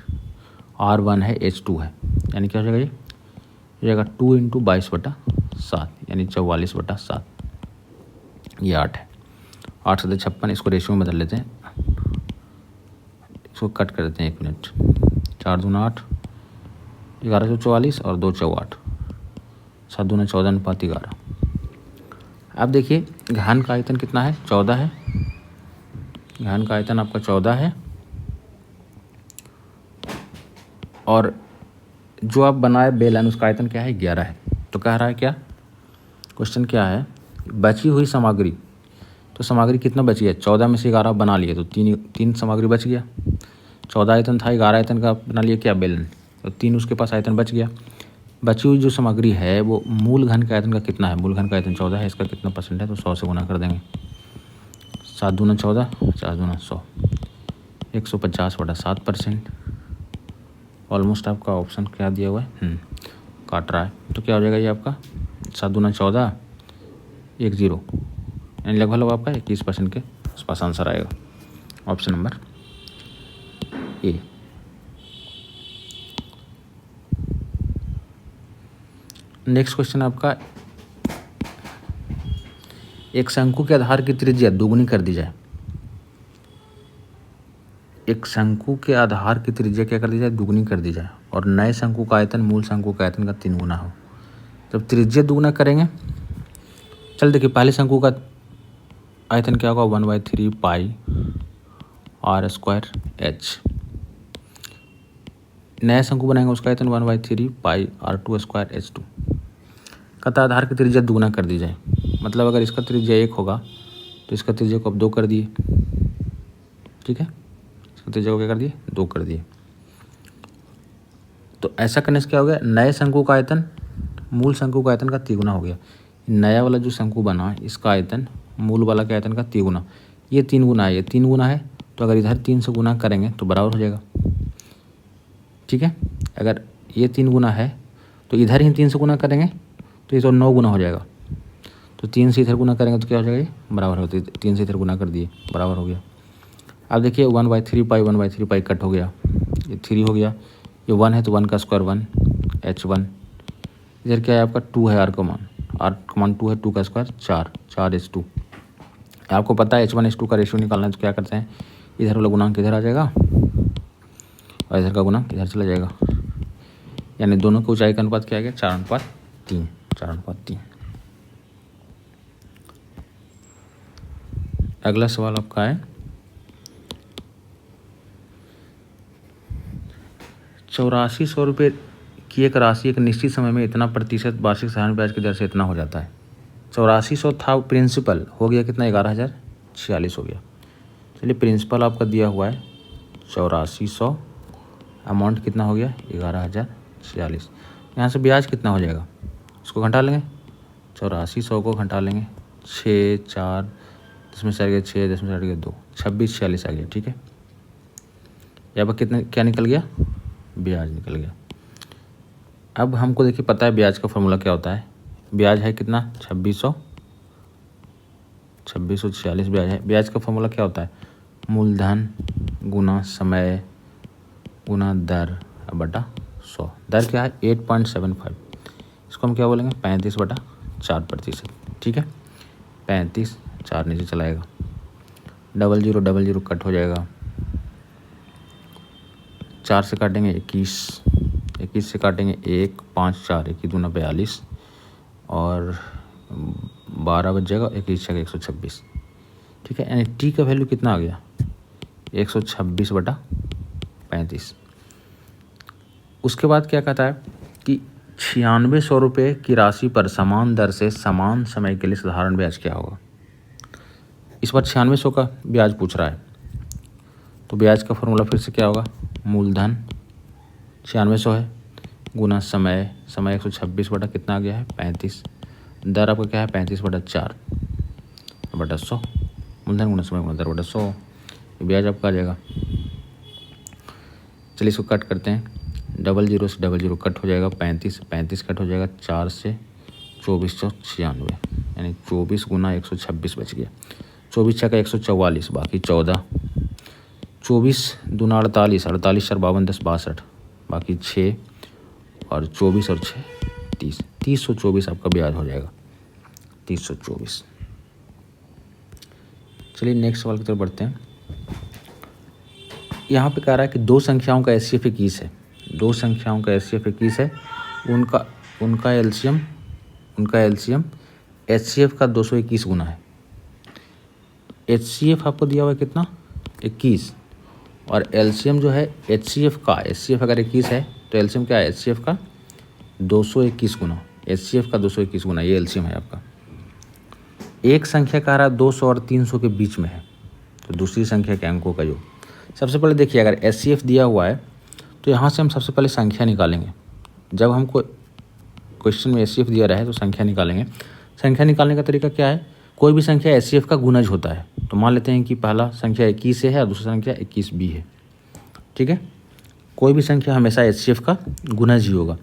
r1 है h2 है, यानी क्या हो जाएगा, ये हो जाएगा 2 × 22/7, यानी 44/7। ये 8 है, 8 से 56, इसको रेशियो में बदल लेते हैं, इसको कट कर देते हैं 1 मिनट। 4 दूना 8, 1144 और 2 चौ 8, 7 दूना 14/11। अब देखिए घन का आयतन कितना है, 14 है। घन का आयतन आपका 14 है, और जो आप बनाए बेलन उसका आयतन क्या है, 11 है। तो कह रहा है क्या, क्वेश्चन क्या है, बची हुई सामग्री, तो सामग्री कितना बची है, 14 में से 11 बना लिए, तो 3 सामग्री बच गया। 14 आयतन था, 11 आयतन का बना लिया क्या, बेलन, तो 3 उसके पास आयतन बच गया। बची हुई जो सामग्री है वो मूल घन का आयतन का कितना है, मूल घन का आयतन 14 है, इसका कितना % है, तो 100 से गुना कर देंगे। 7 दूना 14, 50 दूना 100, 150/7%। ऑलमोस्ट आपका ऑप्शन क्या दिया हुआ है, काट रहा है, तो क्या हो जाएगा ये आपका 7 दूना 14, 10, यानी लगभग आपका 21% के आसपास आंसर आएगा। Option number A. Next question आपका, एक शंकु के आधार की त्रिज्या दोगुनी कर दी जाए। एक शंकु के आधार की त्रिज्या क्या कर दी जाए, दुगुनी कर दी जाए, और नए शंकु का आयतन मूल शंकु का आयतन का 3 गुना हो। जब त्रिज्या दुगुना करेंगे, चल देखिए पहले शंकु का आयतन क्या होगा, 1/3 पाई r स्क्वायर h। नया शंकु बनाएंगे उसका आयतन 1/3 पाई r2 स्क्वायर h2। कहता आधार की त्रिज्या दुगुना कर दी जाए, मतलब अगर इसका त्रिज्या 1 होगा तो इसका त्रिज्या को अब 2 कर दिए, ठीक है, इसका त्रिज्या को क्या कर दिए, 2 कर दिए। तो ऐसा करने से क्या हो गया, नए शंकु का आयतन मूल शंकु का आयतन का 3 गुना हो गया। नया वाला जो शंकु बना इसका आयतन मूल वाला के आयतन का 3 गुना, ये 3 गुना है, ये 3 गुना है, तो अगर इधर 3 से गुना करेंगे तो बराबर हो जाएगा, ठीक है। अगर ये 3 गुना है तो इधर ही 3 से गुना करेंगे तो ये तो 9 गुना हो जाएगा। तो 3 से इधर गुना करेंगे तो क्या हो जाएगा, ये बराबर होती है, 3 से इधर गुना कर दिए, बराबर हो गया। अब देखिए 1/3 पाई 1/3 पाई कट हो गया, ये 3 हो गया, ये 1 है तो 1 का स्क्वायर 1 H1। इधर क्या है आपका 2 है, R का मान 2 है, 2 का स्क्वायर 4H2। आपको पता है H1H2 का रेशियो निकालना है तो क्या करते हैं, इधर वाला गुणांक इधर आ जाएगा और इधर का गुणांक इधर चला जाएगा, यानी दोनों की ऊंचाई का अनुपात क्या आ गया 4:3। 4:3। अगला सवाल आपका है 8400 रुपये की एक राशि एक निश्चित समय में इतना प्रतिशत वार्षिक साधारण ब्याज की दर से इतना हो जाता है। 8400 था प्रिंसिपल, हो गया कितना 11,046 हो गया। चलिए प्रिंसिपल आपका दिया हुआ है 8400, अमाउंट कितना हो गया 11,046। यहाँ से ब्याज कितना हो जाएगा, इसको घटा लेंगे, 8400 को घटा लेंगे 6 4 10 में से आ गया 6 10 में से आ गया 2 2646 आ गया। ठीक है, यहाँ पर कितने क्या निकल गया, ब्याज निकल गया। अब हमको देखिए पता है ब्याज का फॉर्मूला क्या होता है, ब्याज है कितना 2646 ब्याज है। ब्याज का फॉर्मूला क्या होता है, मूलधन गुना समय गुना दर बटा 100। दर क्या है 8.75, इसको हम क्या बोलेंगे 35/4%। ठीक है, 35, 4 नीचे चलाएगा, 00 कट हो जाएगा, 4 से काटेंगे 21, 21 से काटेंगे 1 5 4 1 दूना 42 और 12 बच जाएगा, 21 6 126। ठीक है, यानी टी का वैल्यू कितना आ गया 126/35। उसके बाद क्या कहता है कि 9600 रुपये की राशि पर समान दर से समान समय के लिए साधारण ब्याज क्या होगा। इस बार 9600 का ब्याज पूछ रहा है, तो ब्याज का फॉर्मूला फिर से क्या होगा, मूलधन 9600 है गुना समय 126 बटा कितना आ गया है 35, दर आपका क्या है 35/4/100, मूलधन गुना समय गुना दर बटा 100, ब्याज आपका आ जाएगा। चलिए इसको कट करते हैं, 00 से 00 कट हो जाएगा, 35 कट हो जाएगा, 4 से 2496, यानी 24 गुना 126 बच गया, 24 छक्का 144 बाकी 14, 24 दूना 48, 48 4 52 10 62 बाकी 6 और 24 और 6 30, 3024 आपका ब्याज हो जाएगा 3024। चलिए नेक्स्ट सवाल की तरफ बढ़ते हैं। यहाँ पे कह रहा है कि दो संख्याओं का HCF 21 है, दो संख्याओं का HCF 21 है, उनका एलसीएम HCF का 221 गुना है। HCF आपको दिया हुआ है कितना 21 और एलसीएम जो है HCF अगर 21 है तो एलसीएम क्या है HCF का 221 गुना, HCF का 221 गुना, ये एलसीएम है आपका। एक संख्या का रहा 200 और 300 के बीच में है, तो दूसरी संख्या के अंकों का योग। सबसे पहले देखिए अगर HCF दिया हुआ है तो यहाँ से हम सबसे पहले संख्या निकालेंगे। जब हमको क्वेश्चन में HCF दिया रहा है तो संख्या निकालेंगे। संख्या निकालने का तरीका क्या है, कोई भी संख्या HCF का गुणज होता है, तो मान लेते हैं कि पहला संख्या 21 है और दूसरा संख्या 21B है। ठीक है, कोई भी संख्या हमेशा HCF का गुणज ही होगा,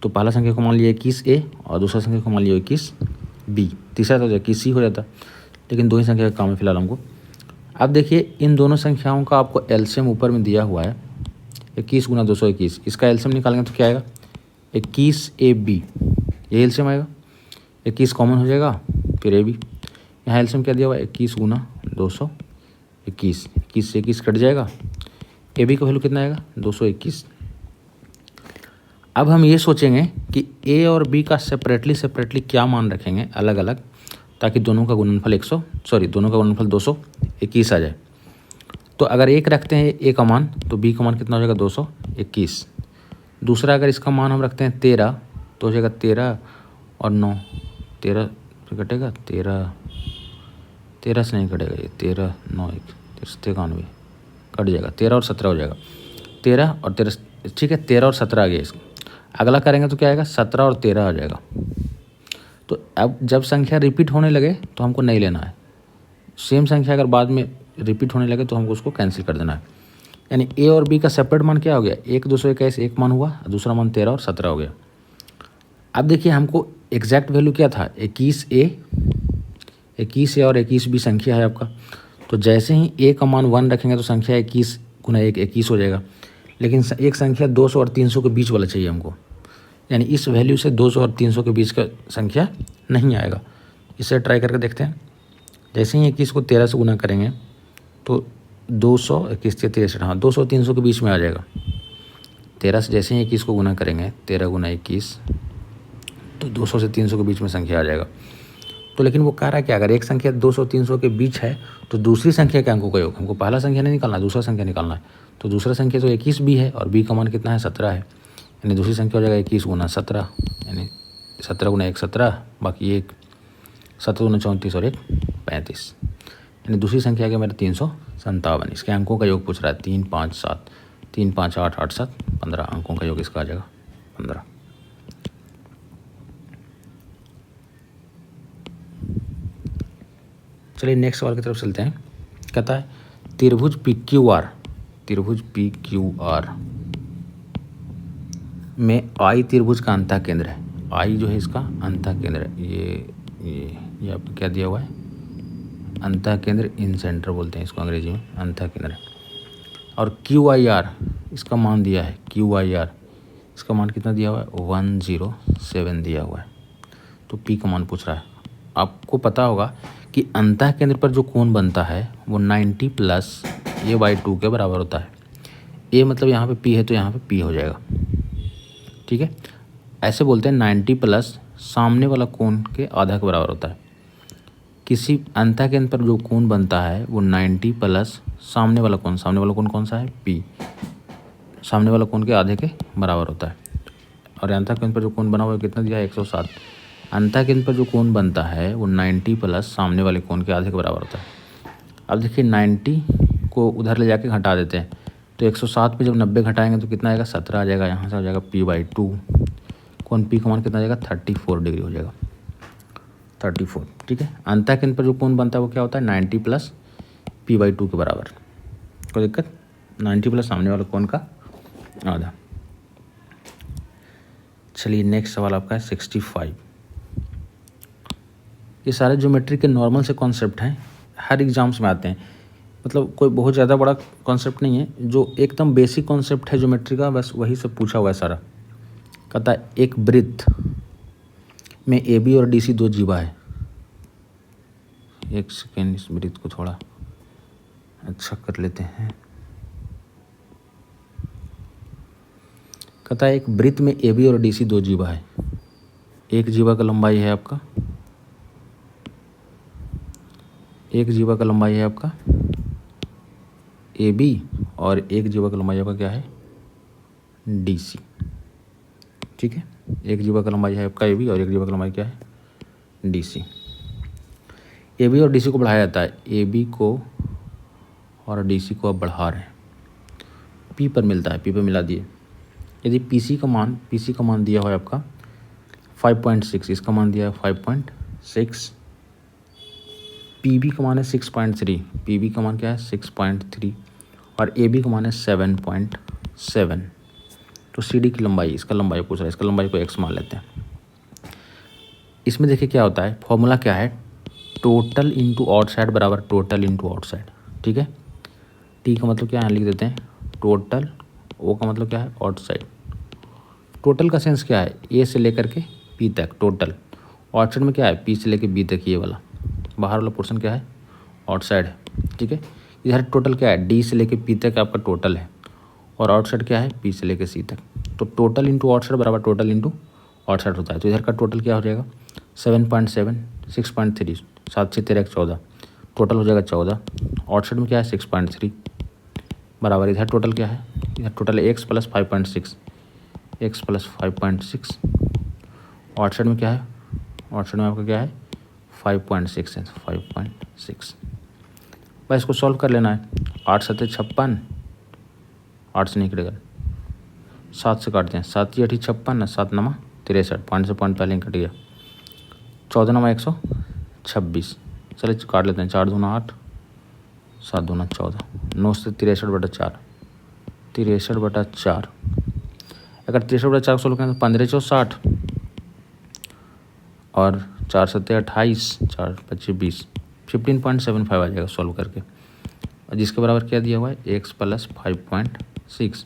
तो पहला संख्या को मान लिया 21A और दूसरा संख्या को मान लिया 21B, तीसरा तो 21C हो जाता, लेकिन दो ही संख्या का काम है फिलहाल हमको। अब देखिए इन दोनों संख्याओं का आपको एलसीएम ऊपर में दिया हुआ है 21 गुना 221, इसका एलसीएम निकालेंगे तो क्या आएगा 21AB, ये एलसीएम आएगा, 21 कॉमन हो जाएगा फिर AB, यहाँ एलसीएम क्या दिया हुआ है 21 गुना 221, 21 से 21 कट जाएगा, AB का वैल्यू कितना आएगा 221। अब हम ये सोचेंगे कि A और B का सेपरेटली क्या मान रखेंगे अलग अलग, ताकि दोनों का गुणनफल 221 आ जाए। तो अगर एक रखते हैं A का मान तो B का मान कितना हो जाएगा 221। दूसरा अगर इसका मान हम रखते हैं 13 तो हो जाएगा 13 और 9, 13 से कटेगा 13 से नहीं कटेगा, ये 13 9 93 कट जाएगा, 13 और 17 हो जाएगा, 13 और 13 ठीक है, 13 और 17 आ गया। इसका अगला करेंगे तो क्या आएगा 17 और 13 आ जाएगा। तो अब जब संख्या रिपीट होने लगे तो हमको नहीं लेना है, सेम संख्या अगर बाद में रिपीट होने लगे तो हमको उसको कैंसिल कर देना है। यानी A और B का सेपरेट मान क्या हो गया 1 221, एक मान हुआ, दूसरा मान 13 और 17 हो गया। अब देखिए हमको एग्जैक्ट वैल्यू क्या था 21A और 21B संख्या है आपका, तो जैसे ही A का मान 1 रखेंगे तो संख्या 21 गुना 1 21 हो जाएगा। लेकिन एक संख्या 200 और 300 के बीच वाला चाहिए हमको, यानी इस वैल्यू से 200 और 300 के बीच का संख्या नहीं आएगा। इसे ट्राई करके देखते हैं। जैसे ही 21 को 13 से गुना करेंगे तो 200 21 से 63, हाँ 200 300 के बीच में आ जाएगा। 13 से जैसे ही 21 को गुना करेंगे 13 गुना 21 तो 200 से 300 के बीच में संख्या आ जाएगा। तो लेकिन वो कह रहा है कि अगर एक संख्या 200 300 के बीच है तो दूसरी संख्या के अंकों का योग, हमको पहला संख्या नहीं निकालना, दूसरा संख्या निकालना है। तो दूसरा संख्या तो 21 भी है और बी का मान कितना है 17 है, यानी दूसरी संख्या हो जाएगा 21 गुना 17, यानी 17 गुना 1 17, बाकी एक 17 गुना 34 और 1 35, यानी दूसरी संख्या आ गया मेरा 357। इसके अंकों का योग पूछ रहा है 3 5 7, 3 5 8 8 7 15, अंकों का योग इसका आ जाएगा 15। चलिए नेक्स्ट सवाल की तरफ चलते हैं। कहता है त्रिभुज PQR में आई त्रिभुज का अंतः केंद्र है। आई जो है इसका अंतः केंद्र है, ये आपको क्या दिया हुआ है, अंतः केंद्र, इन सेंटर बोलते हैं इसको अंग्रेजी में, अंतः केंद्र है। और QIR इसका मान दिया है, QIR इसका मान कितना दिया हुआ है 107 दिया हुआ है। तो P का मान पूछ रहा है। आपको पता होगा कि अंतः केंद्र पर जो कोण बनता है वो 90 प्लस a/2 के बराबर होता है। a मतलब यहाँ पे P है तो यहाँ पे P हो जाएगा, ठीक है। ऐसे बोलते हैं 90 प्लस सामने वाला कोण के आधा के बराबर होता है। किसी अंतः केंद्र पर जो कोण बनता है वो 90 प्लस सामने वाला कोण कौन सा है P, सामने वाला कोण के आधे के बराबर होता है। और अंतः केंद्र पर जो कोण बना हुआ है कितना दिया है 107। अंतः केंद्र पर जो कोण बनता है वो 90 प्लस सामने वाले कोण के आधे के बराबर होता है। अब देखिए 90 को उधर ले जाके घटा देते हैं तो 107 पे जब 90 घटाएंगे तो कितना आएगा 17 आ जाएगा, यहाँ से हो जाएगा P/2। कोण P का मान कितना आ जाएगा 34 डिग्री हो जाएगा, 34, ठीक है। अंतः केंद्र पर जो कोण बनता है वो क्या होता है 90 प्लस P/2 के बराबर। कोई दिक्कत, 90 प्लस सामने वाले कोण का आधा। चलिए नेक्स्ट सवाल आपका है 65। ये सारे ज्योमेट्री के नॉर्मल से कॉन्सेप्ट हैं, हर एग्जाम्स में आते हैं, मतलब कोई बहुत ज़्यादा बड़ा कॉन्सेप्ट नहीं है, जो एकदम बेसिक कॉन्सेप्ट है ज्योमेट्री का, बस वही सब पूछा हुआ है सारा। कहता है एक वृत्त में AB और DC दो जीवा है। एक सेकेंड, इस वृत्त को थोड़ा अच्छा कर लेते हैं। कहता है एक वृत्त में AB और DC दो जीवा है। एक जीवा का लंबाई है आपका, एक जीवा का लंबाई है आपका AB और एक जीवा का लंबाई आपका क्या है DC, ठीक है। एक जीवा का लंबाई है आपका AB और एक जीवा का लंबाई क्या है DC। AB और DC को बढ़ाया जाता है, AB को और DC को आप बढ़ा रहे हैं, P पर मिलता है, P पर मिला दिए। यदि PC का मान दिया हुआ है आपका 5.6, इसका मान दिया है 5.6, PB का मान है 6.3, PB का मान क्या है 6.3 और AB का मान है 7.7। तो CD की लंबाई, इसका लंबाई पूछ रहा है, इसका लंबाई को x मान लेते हैं। इसमें देखिए क्या होता है, फॉर्मूला क्या है, टोटल इंटू आउटसाइड बराबर टोटल इंटू आउटसाइड, ठीक है। T का मतलब क्या है लिख देते हैं टोटल, O का मतलब क्या है आउटसाइड। टोटल का सेंस क्या है A से लेकर के P तक टोटल, आउटसाइड में क्या है P से लेकर B तक, ये वाला बाहर वाला पोर्शन क्या है आउटसाइड है, ठीक है। इधर टोटल क्या है D से लेकर P तक आपका टोटल है और आउटसाइड क्या है P से लेकर C तक। तो टोटल इंटू आउटसाइड बराबर टोटल इंटू आउटसाइड होता है। तो इधर का टोटल क्या हो जाएगा 7.7, 6.3, 7 से 13 14, टोटल हो जाएगा 14। आउटसाइड में क्या है 6.3 बराबर, इधर टोटल क्या है, इधर टोटल है x plus 5.6, x plus 5.6। Outside में क्या है, आउटसाइड में आपका क्या है 5.6 है, 5.6। बस इसको सॉल्व कर लेना है। 8 7 56, 8 से नहीं कटेगा, 7 से काटते हैं, 7 8 56, 7 9 63, 5 से पॉइंट पहले ही कट गया, 14 9 126। चलिए काट लेते हैं, 4 दूना 8, 7 दूना 14, 9 से 63/4, 63/4। अगर 63/4 सोल्व करें तो 15 4 60 और 4 7 28, 4 25 20, 15.75 आ जाएगा सॉल्व करके। और जिसके बराबर क्या दिया हुआ है x प्लस 5.6,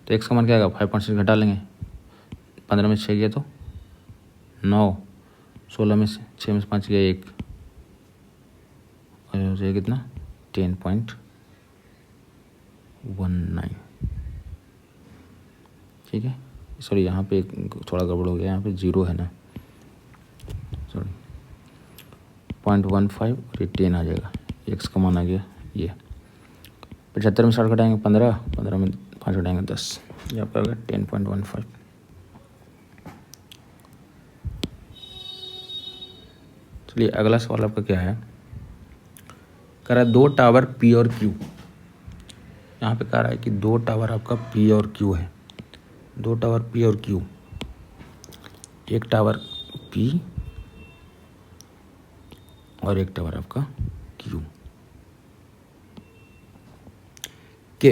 तो x का मान क्या आएगा 5.6 घटा लेंगे, 15 में 6 गया तो 9, 16 में 6 में 5 गया 1, और हो जाएगा कितना 10.19। ठीक है, सॉरी यहाँ पे थोड़ा गड़बड़ हो गया, यहाँ पे 0 है ना, सॉरी 0.15 और ये 10 आ जाएगा, x का मान आ गया ये। 75 में 60 घटाएंगे 15, 15 में 5 घटाएंगे 10, यहाँ पर आ गया 10.15। चलिए अगला सवाल आपका क्या है, कह रहा है 2 टावर P और Q। यहाँ पे कह रहा है कि 2 टावर आपका P और Q है, 2 टावर P और Q, एक टावर P और एक टावर आपका Q के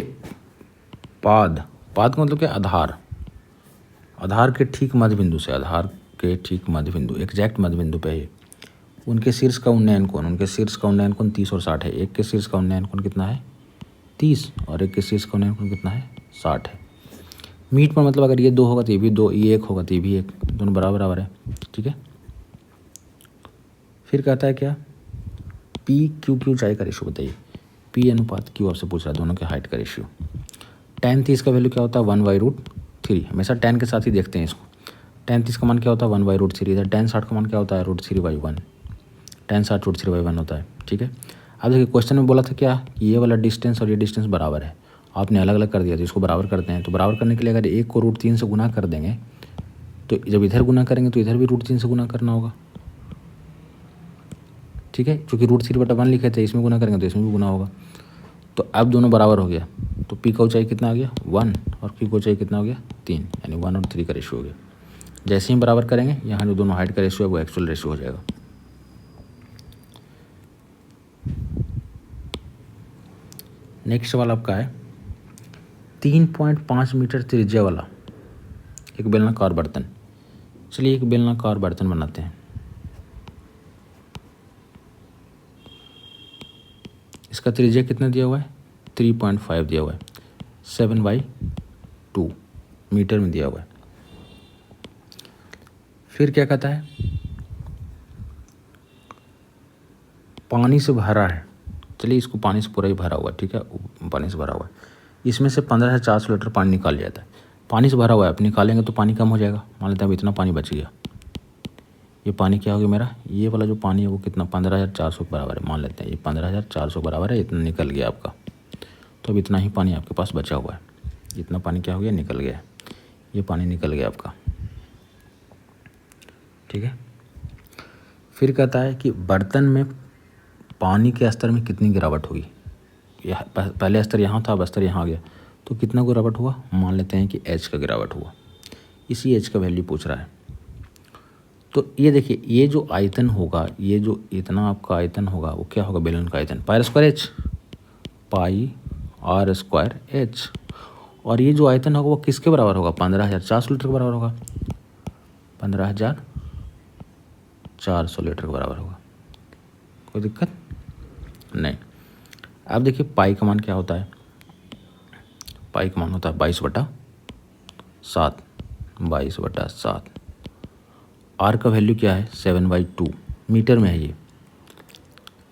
पाद का मतलब क्या, आधार के ठीक मध्य बिंदु से, आधार के ठीक मध्य बिंदु, एग्जैक्ट मध्य बिंदु पे है, उनके शीर्ष का उन्नयन कोण 30 और 60 है। एक के शीर्ष का उन्नयन कोण कितना है 30 और एक के शीर्ष का उन्नयन कोण कितना है 60 है। मीट पर मतलब अगर ये 2 होगा तो ये भी 2, ये 1 होगा तो ये भी 1, दोनों बराबर है। ठीक है, फिर कहता है क्या, पी क्यू की ऊंचाई का रेशियो बताइए। पी अनुपात क्यू आपसे पूछ रहा है, दोनों के हाइट का रेशियो। tan 30 का वैल्यू क्या होता है 1/√3, हमेशा tan के साथ ही देखते हैं इसको। tan 30 का मान क्या होता है 1/√3, इधर tan 60 का मान क्या होता है √3/1, tan 60 √3/1 होता है। ठीक है, अब देखिए क्वेश्चन में बोला था क्या, ये वाला डिस्टेंस और ये डिस्टेंस बराबर है, आपने अलग अलग कर दिया तो इसको बराबर करते हैं। तो बराबर करने के लिए अगर 1 को √3 से गुना कर देंगे तो जब इधर गुना करेंगे तो इधर भी √3 से गुना करना होगा। ठीक है, क्योंकि √3/1 लिखे थे, इसमें गुना करेंगे तो इसमें भी गुना होगा। तो अब दोनों बराबर हो गया, तो पी का ऊंचाई कितना आ गया 1 और क्यू का ऊंचाई कितना हो गया 3, यानी 1 और 3 का रेशियो हो गया। जैसे ही बराबर करेंगे यहाँ जो दोनों हाइट का रेशियो है वो एक्चुअल रेशियो हो जाएगा। नेक्स्ट सवाल आपका है 3.5 मीटर त्रिज्या वाला एक बेलनाकार बर्तन। चलिए एक बेलनाकार बर्तन बनाते हैं। इसका त्रिज्या कितना दिया हुआ है 3.5 दिया हुआ है, 7/2 मीटर में दिया हुआ है। फिर क्या कहता है, पानी से भरा है। चलिए इसको पानी से पूरा ही भरा हुआ है, ठीक है, पानी से भरा हुआ है। इसमें से 15,400 लीटर पानी निकाल जाता है। पानी से भरा हुआ है, आप निकालेंगे तो पानी कम हो जाएगा। मान लेते हैं अब इतना पानी बच गया, ये पानी क्या हो गया मेरा, ये वाला जो पानी है वो कितना 15,400 के बराबर है। मान लेते हैं ये 15,400 बराबर है, इतना निकल गया आपका। तो अब इतना ही पानी आपके पास बचा हुआ है, इतना पानी क्या हो गया निकल गया, ये पानी निकल गया आपका। ठीक है, फिर कहता है कि बर्तन में पानी के स्तर में कितनी गिरावट होगी। पहले स्तर यहाँ था, अब स्तर यहाँ आ गया, तो कितना गिरावट हुआ। मान लेते हैं कि h का गिरावट हुआ, इसी h का वैल्यू पूछ रहा है। तो ये देखिए, ये जो आयतन होगा, ये जो इतना आपका आयतन होगा वो क्या होगा, बेलन का आयतन पाई स्क्वायर h, पाई r स्क्वायर h। और ये जो आयतन होगा वो किसके बराबर होगा 15,400 लीटर के बराबर होगा, 15,400 लीटर के बराबर होगा। कोई दिक्कत नहीं। अब देखिए पाई का मान क्या होता है, पाई का मान होता है 22/7, 22/7। आर का वैल्यू क्या है 7/2 मीटर में है ये।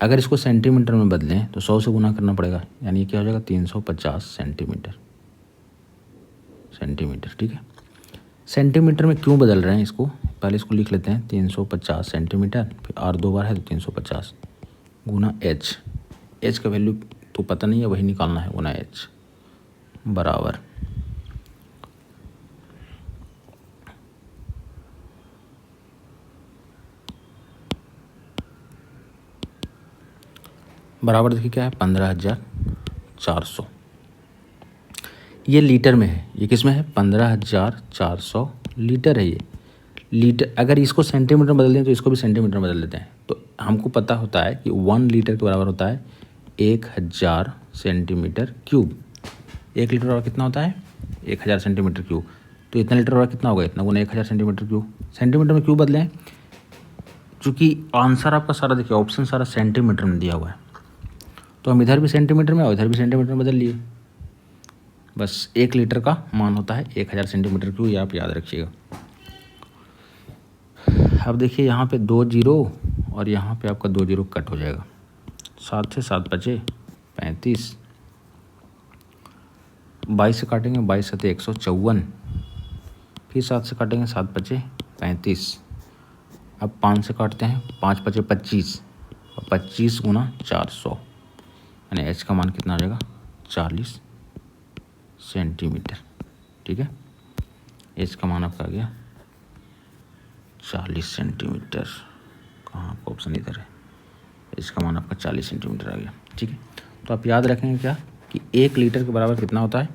अगर इसको सेंटीमीटर में बदलें तो 100 से गुना करना पड़ेगा, यानी ये क्या हो जाएगा 350 सेंटीमीटर। ठीक है, सेंटीमीटर में क्यों बदल रहे हैं इसको, पहले इसको लिख लेते हैं 350 सेंटीमीटर, फिर आर 2 बार है तो 350 गुना एच का वैल्यू तो पता नहीं है, वही निकालना है, गुना एच बराबर देखिए क्या है 15,400। ये लीटर में है, ये किस में है 15,400 लीटर है ये लीटर। अगर इसको सेंटीमीटर में बदल दें तो इसको भी सेंटीमीटर में बदल देते हैं, तो हमको पता होता है कि 1 लीटर के बराबर होता है 1000 सेंटीमीटर क्यूब। 1 लीटर और कितना होता है 1000 सेंटीमीटर क्यूब। तो इतना लीटर और कितना होगा, इतना गुना 1000 सेंटीमीटर क्यूब। सेंटीमीटर में क्यों बदलें, चूँकि आंसर आपका सारा देखिए ऑप्शन सारा सेंटीमीटर में दिया हुआ है, तो हम इधर भी सेंटीमीटर में और इधर भी सेंटीमीटर में बदल लिए। बस 1 लीटर का मान होता है 1000 सेंटीमीटर क्यूब, ये आप याद रखिएगा। अब देखिए यहाँ पे 2 जीरो और यहाँ पे आपका 2 जीरो कट हो जाएगा। 7 से 7 बचे 35, 22 से काटेंगे 22 सते 154, फिर 7 से काटेंगे 7 बचे 35, अब 5 से काटते हैं 5 बचे 25 और 25 गुना 400 यानी एच का मान कितना आ जाएगा 40 सेंटीमीटर। ठीक है, एच का मान आपका आ गया 40 सेंटीमीटर। कहाँ आपका ऑप्शन इधर है, इसका मान आपका 40 सेंटीमीटर आ गया। ठीक है, तो आप याद रखेंगे क्या कि 1 लीटर के बराबर कितना होता है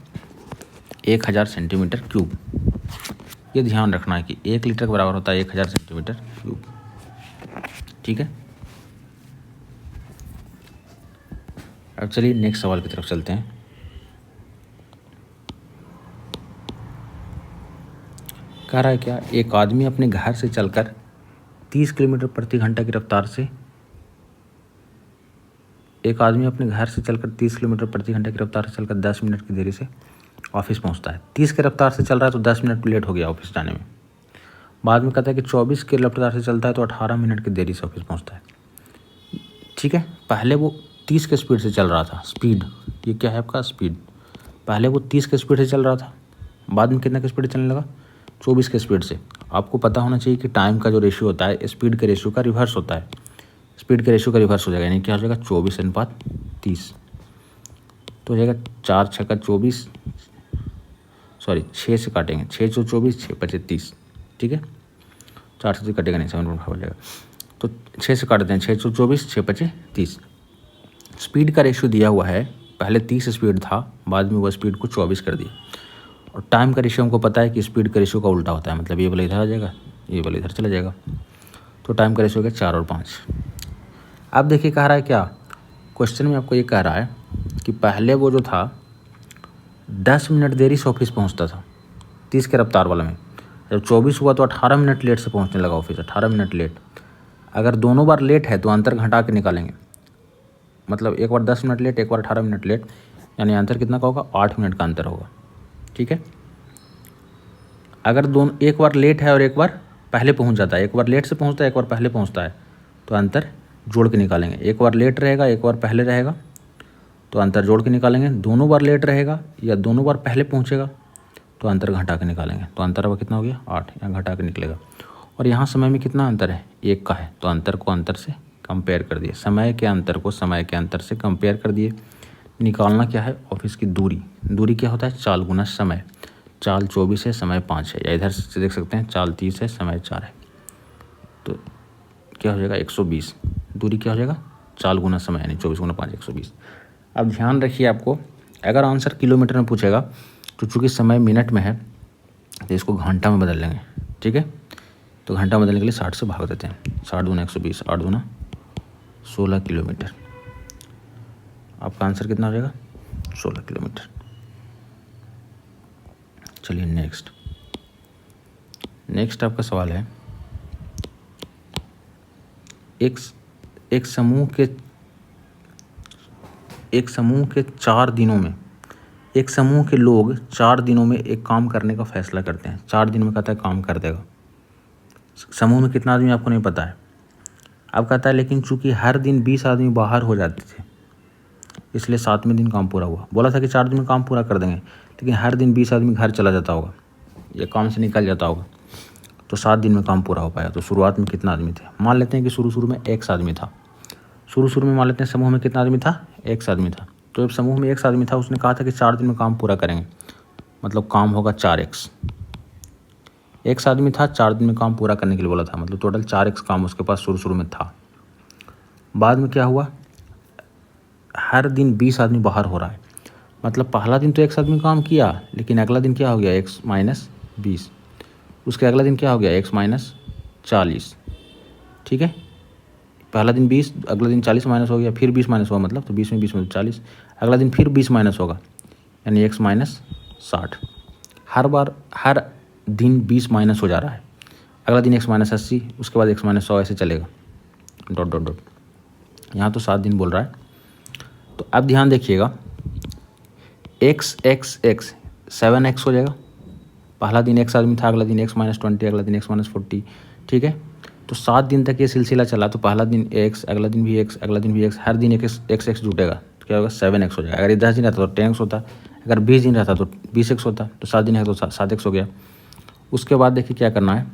1000 सेंटीमीटर क्यूब। ये ध्यान रखना है कि 1 लीटर के बराबर होता है 1000 सेंटीमीटर क्यूब। ठीक है, अब चलिए नेक्स्ट सवाल की तरफ चलते हैं। कह रहा है क्या, एक आदमी अपने घर से चलकर 30 किलोमीटर प्रति घंटा की रफ्तार से एक आदमी अपने घर से चलकर 30 किलोमीटर प्रति घंटा की रफ्तार से चलकर 10 मिनट की देरी से ऑफिस पहुंचता है। 30 की रफ्तार से चल रहा है तो 10 मिनट लेट हो गया ऑफिस जाने में। बाद में कहता है कि 24 की रफ्तार से चलता है तो 18 मिनट की देरी से ऑफिस पहुंचता है। ठीक है, पहले वो 30 के स्पीड से चल रहा था, स्पीड, ये क्या है आपका स्पीड। पहले वो 30 के स्पीड से चल रहा था, बाद में कितना के स्पीड चलने लगा 24 के स्पीड से। आपको पता होना चाहिए कि टाइम का जो रेशियो होता है स्पीड के रेशियो का रिवर्स होता है। स्पीड के रेशियो का रिवर्स हो जाएगा, यानी क्या हो जाएगा 24:30। तो हो जाएगा 4 छक्का 24, सॉरी 6 से काटेंगे 6 से 24, 6 बचे 30। ठीक है, 4 से कटेगा नहीं, 7.5 हो जाएगा। तो 6 से काटते हैं 6 से 24, 6 बचे 30। स्पीड का रेशियो दिया हुआ है, पहले 30 स्पीड था, बाद में वो स्पीड को 24 कर दिया। और टाइम का रेशियो हमको पता है कि स्पीड का रेशियो का उल्टा होता है, मतलब ये वाला इधर आ जाएगा, ये वाला इधर चला जाएगा। तो टाइम का रेशियो हो गया 4 और 5। अब देखिए कह रहा है क्या, क्वेश्चन में आपको ये कह रहा है कि पहले वो जो था 10 मिनट देरी से ऑफिस पहुंचता था 30 के रफ्तार वाला में, जब 24 हुआ तो 18 मिनट लेट से पहुंचने लगा ऑफिस, 18 मिनट लेट। अगर दोनों बार लेट है तो अंतर घटा के निकालेंगे, मतलब एक बार 10 मिनट लेट, एक बार 18 मिनट लेट, यानी अंतर कितना का होगा 8 मिनट का अंतर होगा। ठीक है, अगर दोनों एक बार लेट है और एक बार पहले पहुंच जाता है, एक बार लेट से पहुंचता है एक बार पहले पहुंचता है, तो अंतर जोड़ के निकालेंगे। एक बार लेट रहेगा एक बार पहले रहेगा तो अंतर जोड़ के निकालेंगे। दोनों बार लेट रहेगा या दोनों बार पहले पहुंचेगा तो अंतर घटा के निकालेंगे। तो अंतर अब कितना हो गया 8, यहाँ घटा के निकलेगा। और यहाँ समय में कितना अंतर है 1 का है, तो अंतर को अंतर से कंपेयर कर दिए, समय के अंतर को समय के अंतर से कंपेयर कर दिए। निकालना क्या है ऑफिस की दूरी, दूरी क्या होता है चाल गुना समय। चाल 24 है, समय 5 है, या इधर से देख सकते हैं चाल 30 है, समय 4 है, तो क्या हो जाएगा 120। दूरी क्या हो जाएगा चाल गुना समय, यानी 24 गुना 5 120। अब ध्यान रखिए, आपको अगर आंसर किलोमीटर में पूछेगा तो चूँकि समय मिनट में है तो इसको घंटा में बदल लेंगे। ठीक है, तो घंटा बदलने के लिए 60 से भाग देते हैं, 60 दूना 120, 8 दूना 16 किलोमीटर। आपका आंसर कितना हो जाएगा 16 किलोमीटर। चलिए नेक्स्ट आपका सवाल है, एक समूह के 4 दिनों में, एक समूह के लोग 4 दिनों में एक काम करने का फैसला करते हैं। 4 दिन में कहता है काम कर देगा। समूह में कितना आदमी आपको नहीं पता है। अब कहता है लेकिन चूंकि हर दिन 20 आदमी बाहर हो जाते थे इसलिए 7वें दिन काम पूरा हुआ। बोला था कि 4 दिन में काम पूरा कर देंगे, लेकिन हर दिन 20 आदमी घर चला जाता होगा या काम से निकल जाता होगा, तो 7 दिन में काम पूरा हो पाया। तो शुरुआत में कितना आदमी थे, मान लेते हैं कि शुरू में X आदमी था। शुरू में मान लेते हैं समूह में कितना आदमी था X आदमी था। तो जब समूह में X आदमी था उसने कहा था कि 4 दिन में काम पूरा करेंगे, मतलब काम होगा 4x। X आदमी था, 4 दिन में काम पूरा करने के लिए बोला था, मतलब टोटल 4x काम उसके पास शुरू में था। बाद में क्या हुआ, हर दिन 20 आदमी बाहर हो रहा है, मतलब पहला दिन तो X आदमी काम किया, लेकिन अगला दिन क्या हो गया X माइनस 20, उसके अगला दिन क्या हो गया X माइनस 40। ठीक है, पहला दिन 20, अगला दिन 40 माइनस हो गया, फिर 20 माइनस हुआ, मतलब तो 20 में 20 में 40, अगला दिन फिर 20 माइनस होगा, यानी X माइनस 60। हर दिन 20 माइनस हो जा रहा है। अगला दिन X माइनस 80, उसके बाद X माइनस 100, ऐसे चलेगा डॉट। यहाँ तो 7 दिन बोल रहा है। तो अब ध्यान देखिएगा, एक्स एक्स एक्स 7x हो जाएगा। पहला दिन x आदमी था, अगला दिन x-20, अगला दिन x-40, ठीक है। तो 7 दिन तक ये सिलसिला चला, तो पहला दिन x, अगला दिन भी x, अगला दिन भी x, हर दिन x जुटेगा, तो क्या होगा 7x हो जाएगा। अगर ये 10 दिन रहता तो 10x होता, अगर 20 दिन रहता तो 20x होता, तो 7 दिन है तो 7x हो गया। उसके बाद देखिए क्या करना है,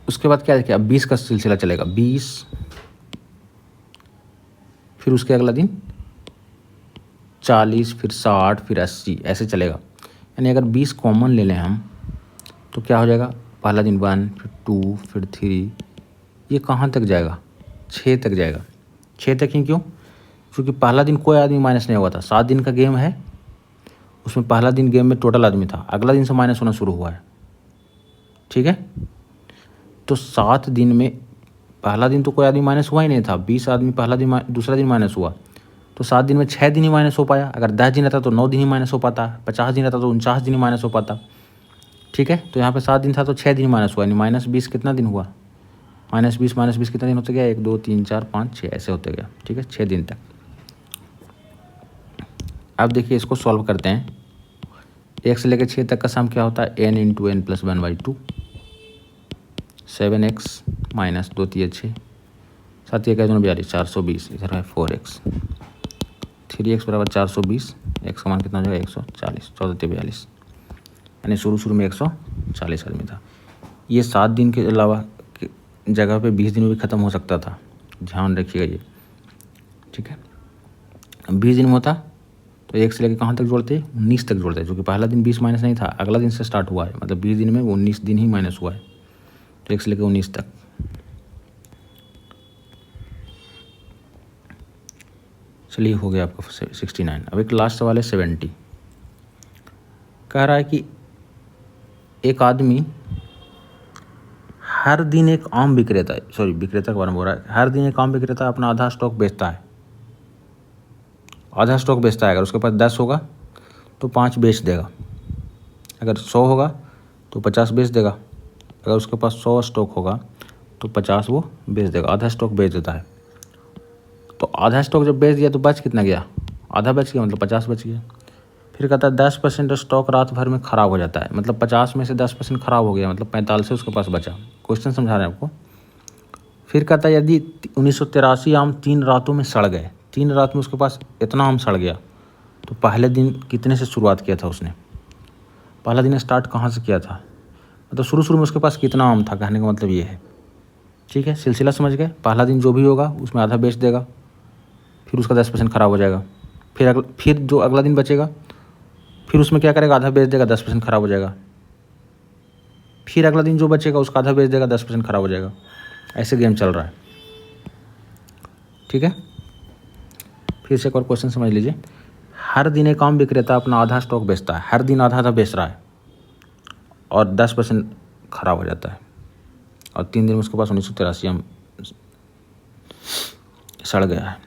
उसके बाद क्या देखिए, अब 20 का सिलसिला चलेगा, 20, फिर उसके अगला दिन 40, फिर 60, फिर 80, ऐसे चलेगा। यानी अगर 20 कॉमन ले लें हम तो क्या हो जाएगा, पहला दिन 1, फिर 2, फिर 3, ये कहाँ तक जाएगा, 6 तक जाएगा। 6 तक ही क्यों, क्योंकि पहला दिन कोई आदमी माइनस नहीं हुआ था। 7 दिन का गेम है, उसमें पहला दिन गेम में टोटल आदमी था, अगला दिन से माइनस होना शुरू हुआ है, ठीक है। तो 7 दिन में पहला दिन तो कोई आदमी माइनस हुआ ही नहीं था, 20 आदमी पहला दिन दूसरा दिन माइनस हुआ, तो 7 दिन में 6 दिन ही माइनस हो पाया। अगर 10 दिन रहता तो 9 दिन ही माइनस हो पाता, 50 दिन रहता तो 49 दिन ही माइनस हो पाता, ठीक है। तो यहाँ पे 7 दिन था तो 6 दिन ही माइनस हुआ, यानी -20 कितना दिन हुआ, -20 कितना दिन होते गया, 1 2 3 4 5 6 ऐसे होते गया, ठीक है, 6 दिन तक। अब देखिए इसको सॉल्व करते हैं। 1 से लेकर 6 तक का सम क्या होता है, n × n + 1/2, 7x - 2 3 6, 7 1 42, 420, इधर है 4x, 3x = 420, x का मान कितना हो जाएगा 140, 14 3 42, यानी शुरू में 140 आदमी था। ये 7 दिन के अलावा जगह पे 20 दिन में भी ख़त्म हो सकता था, ध्यान रखिएगा ये, ठीक है। 20 दिन में होता तो 1 से लेकर कहाँ तक जोड़ते, 19 तक जोड़ते, क्योंकि पहला दिन 20 माइनस नहीं था, अगला दिन से स्टार्ट हुआ है, मतलब 20 दिन में 19 दिन ही माइनस हुआ है, तो 1 से लेकर 19 तक। चलिए हो गया आपका 69। अब एक लास्ट सवाल है 70। कह रहा है कि एक आदमी हर दिन एक आम विक्रेता, विक्रेता के बारे में बोल रहा है, हर दिन एक आम विक्रेता अपना आधा स्टॉक बेचता है, आधा स्टॉक बेचता है। अगर उसके पास 10 होगा तो 5 बेच देगा, अगर 100 होगा तो 50 बेच देगा, अगर उसके पास 100 स्टॉक होगा तो 50 वो बेच देगा, आधा स्टॉक बेच देता है। तो आधा स्टॉक जब बेच दिया तो बच कितना गया, आधा बच गया, मतलब 50 बच गया। फिर कहता है 10% स्टॉक रात भर में ख़राब हो जाता है, मतलब 50 में से 10% ख़राब हो गया, मतलब 45 उसके पास बचा। क्वेश्चन समझा रहे हैं आपको। फिर कहता है यदि 1983 आम 3 रातों में सड़ गए, 3 रात में उसके पास इतना आम सड़ गया, तो पहले दिन कितने से शुरुआत किया था उसने, पहला दिन स्टार्ट कहाँ से किया था, मतलब शुरू में उसके पास कितना आम था, कहने का मतलब ये है, ठीक है। सिलसिला समझ गए, पहला दिन जो भी होगा उसमें आधा बेच देगा, फिर उसका 10% ख़राब हो जाएगा, फिर जो अगला दिन बचेगा फिर उसमें क्या करेगा, आधा बेच देगा, 10% ख़राब हो जाएगा, फिर अगला दिन जो बचेगा उसका आधा बेच देगा, 10% ख़राब हो जाएगा। ऐसे गेम चल रहा है, ठीक है। फिर से एक और क्वेश्चन समझ लीजिए। हर दिन एक आम विक्रेता अपना आधा स्टॉक बेचता है, हर दिन आधा बेच रहा है और 10% ख़राब हो जाता है, और 3 दिन में उसके पास 1983 आम सड़ गया है,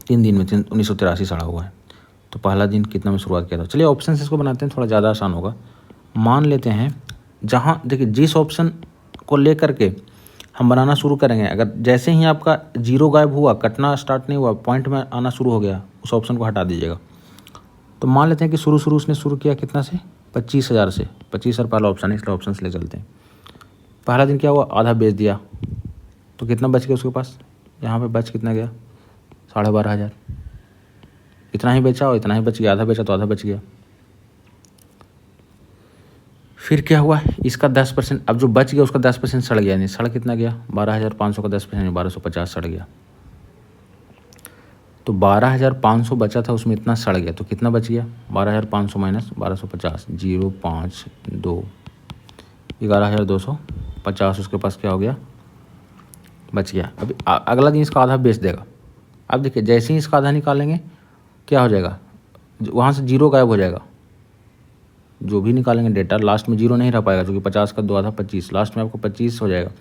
3 दिन में 1983 सड़ा हुआ है। तो पहला दिन कितना में शुरुआत किया था। चलिए ऑप्शन से इसको बनाते हैं, थोड़ा ज़्यादा आसान होगा। मान लेते हैं जहाँ देखिए जिस ऑप्शन को लेकर के हम बनाना शुरू करेंगे, अगर जैसे ही आपका 0 गायब हुआ, कटना स्टार्ट नहीं हुआ, पॉइंट में आना शुरू हो गया, उस ऑप्शन को हटा दीजिएगा। तो मान लेते हैं कि शुरू उसने शुरू किया कितना से, 25,000 से, 25,000 पहला ऑप्शन है, इसलिए ऑप्शन से ले चलते हैं। पहला दिन क्या हुआ, आधा बेच दिया, तो कितना बच गया उसके पास, यहाँ पे बच कितना गया, 12,500, इतना ही बेचा और इतना ही बच गया, आधा बेचा तो आधा बच गया। फिर क्या हुआ, इसका 10%, अब जो बच गया उसका 10% सड़ गया, नहीं सड़ कितना गया, 12,500 का 10% 1250 सड़ गया। तो 12,500 बचा था, उसमें इतना सड़ गया, तो कितना बच गया, 12,500 - 1250, 0 5 2, 11,250 उसके पास क्या हो गया, बच गया। अभी अगला दिन इसका आधा बेच देगा। अब देखिए जैसे ही इसका आधा निकालेंगे क्या हो जाएगा, वहाँ से 0 गायब हो जाएगा, जो भी निकालेंगे डेटा लास्ट में 0 नहीं रह पाएगा, क्योंकि 50 का 2 आधा 25, लास्ट में आपको 25 हो जाएगा।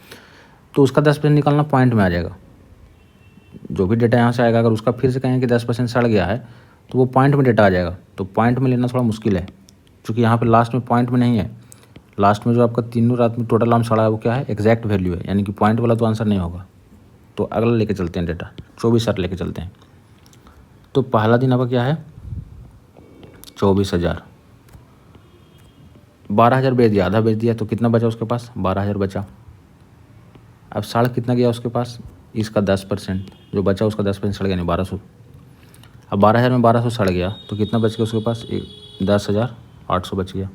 तो उसका 10% निकालना पॉइंट में आ जाएगा, जो भी डेटा यहाँ से आएगा, अगर उसका फिर से कहेंगे कि 10% सड़ गया है तो वो पॉइंट में डेटा आ जाएगा। तो पॉइंट में लेना थोड़ा मुश्किल है, क्योंकि यहाँ पर लास्ट में पॉइंट में नहीं है, लास्ट में जो आपका 3 रात में टोटल आम सड़ा है वो क्या है, एग्जैक्ट वैल्यू है, यानी कि पॉइंट वाला तो आंसर नहीं होगा। तो अगला लेके चलते हैं डेटा, 24,000 लेके चलते हैं। तो पहला दिन आपका क्या है 24,000, 12,000 बेच दिया, आधा बेच दिया, तो कितना बचा उसके पास 12,000 बचा। अब साढ़ कितना गया उसके पास, इसका 10% जो बचा उसका 10% सड़ गया, नहीं 1200। अब 12,000 में 1200 सड़ गया तो कितना बच गया उसके पास 10,800 बच गया।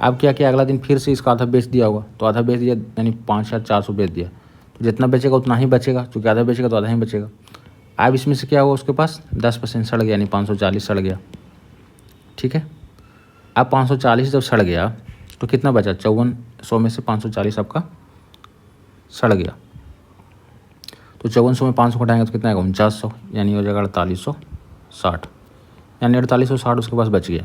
अब क्या किया, अगला दिन फिर से इसका आधा बेच दिया होगा, तो आधा बेच दिया यानी 5,400 बेच दिया, तो जितना बचेगा उतना ही बचेगा, क्योंकि आधा बेचेगा तो आधा ही बचेगा। अब इसमें से क्या हुआ उसके पास 10% सड़ गया, यानी 540 सड़ गया। ठीक है, अब 540 जब सड़ गया तो कितना बचा, 5400 में से 540 आपका सड़ गया, तो 5400 में 500 घटाएंगे तो कितना आएगा 4900, यानी हो जाएगा 4860, यानी 4860 उसके पास बच गया।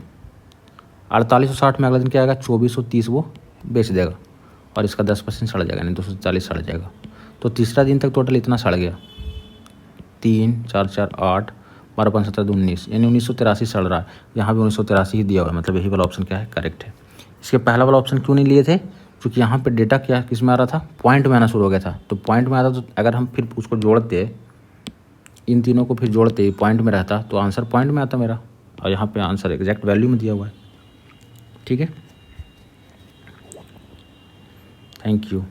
4860 में अगला दिन क्या आएगा 2430 वो बेच देगा और इसका 10% सड़ जाएगा, यानी 240 सड़ जाएगा। तो तीसरा दिन तक टोटल इतना सड़ गया, 3 4 4 8 12 5 17 19, यानी 1983 सड़ रहा है। यहाँ भी 1983 ही दिया हुआ है, मतलब यही वाला ऑप्शन क्या है करेक्ट है। इसके पहला वाला ऑप्शन क्यों नहीं लिए थे, क्योंकि यहाँ पे डेटा क्या किस में आ रहा था, पॉइंट में आना शुरू हो गया था। तो पॉइंट में आता तो अगर हम फिर उसको जोड़ते, इन तीनों को फिर जोड़ते पॉइंट में रहता तो आंसर पॉइंट में आता मेरा, और यहाँ पे आंसर एग्जैक्ट वैल्यू में दिया हुआ है। ठीक है, थैंक यू।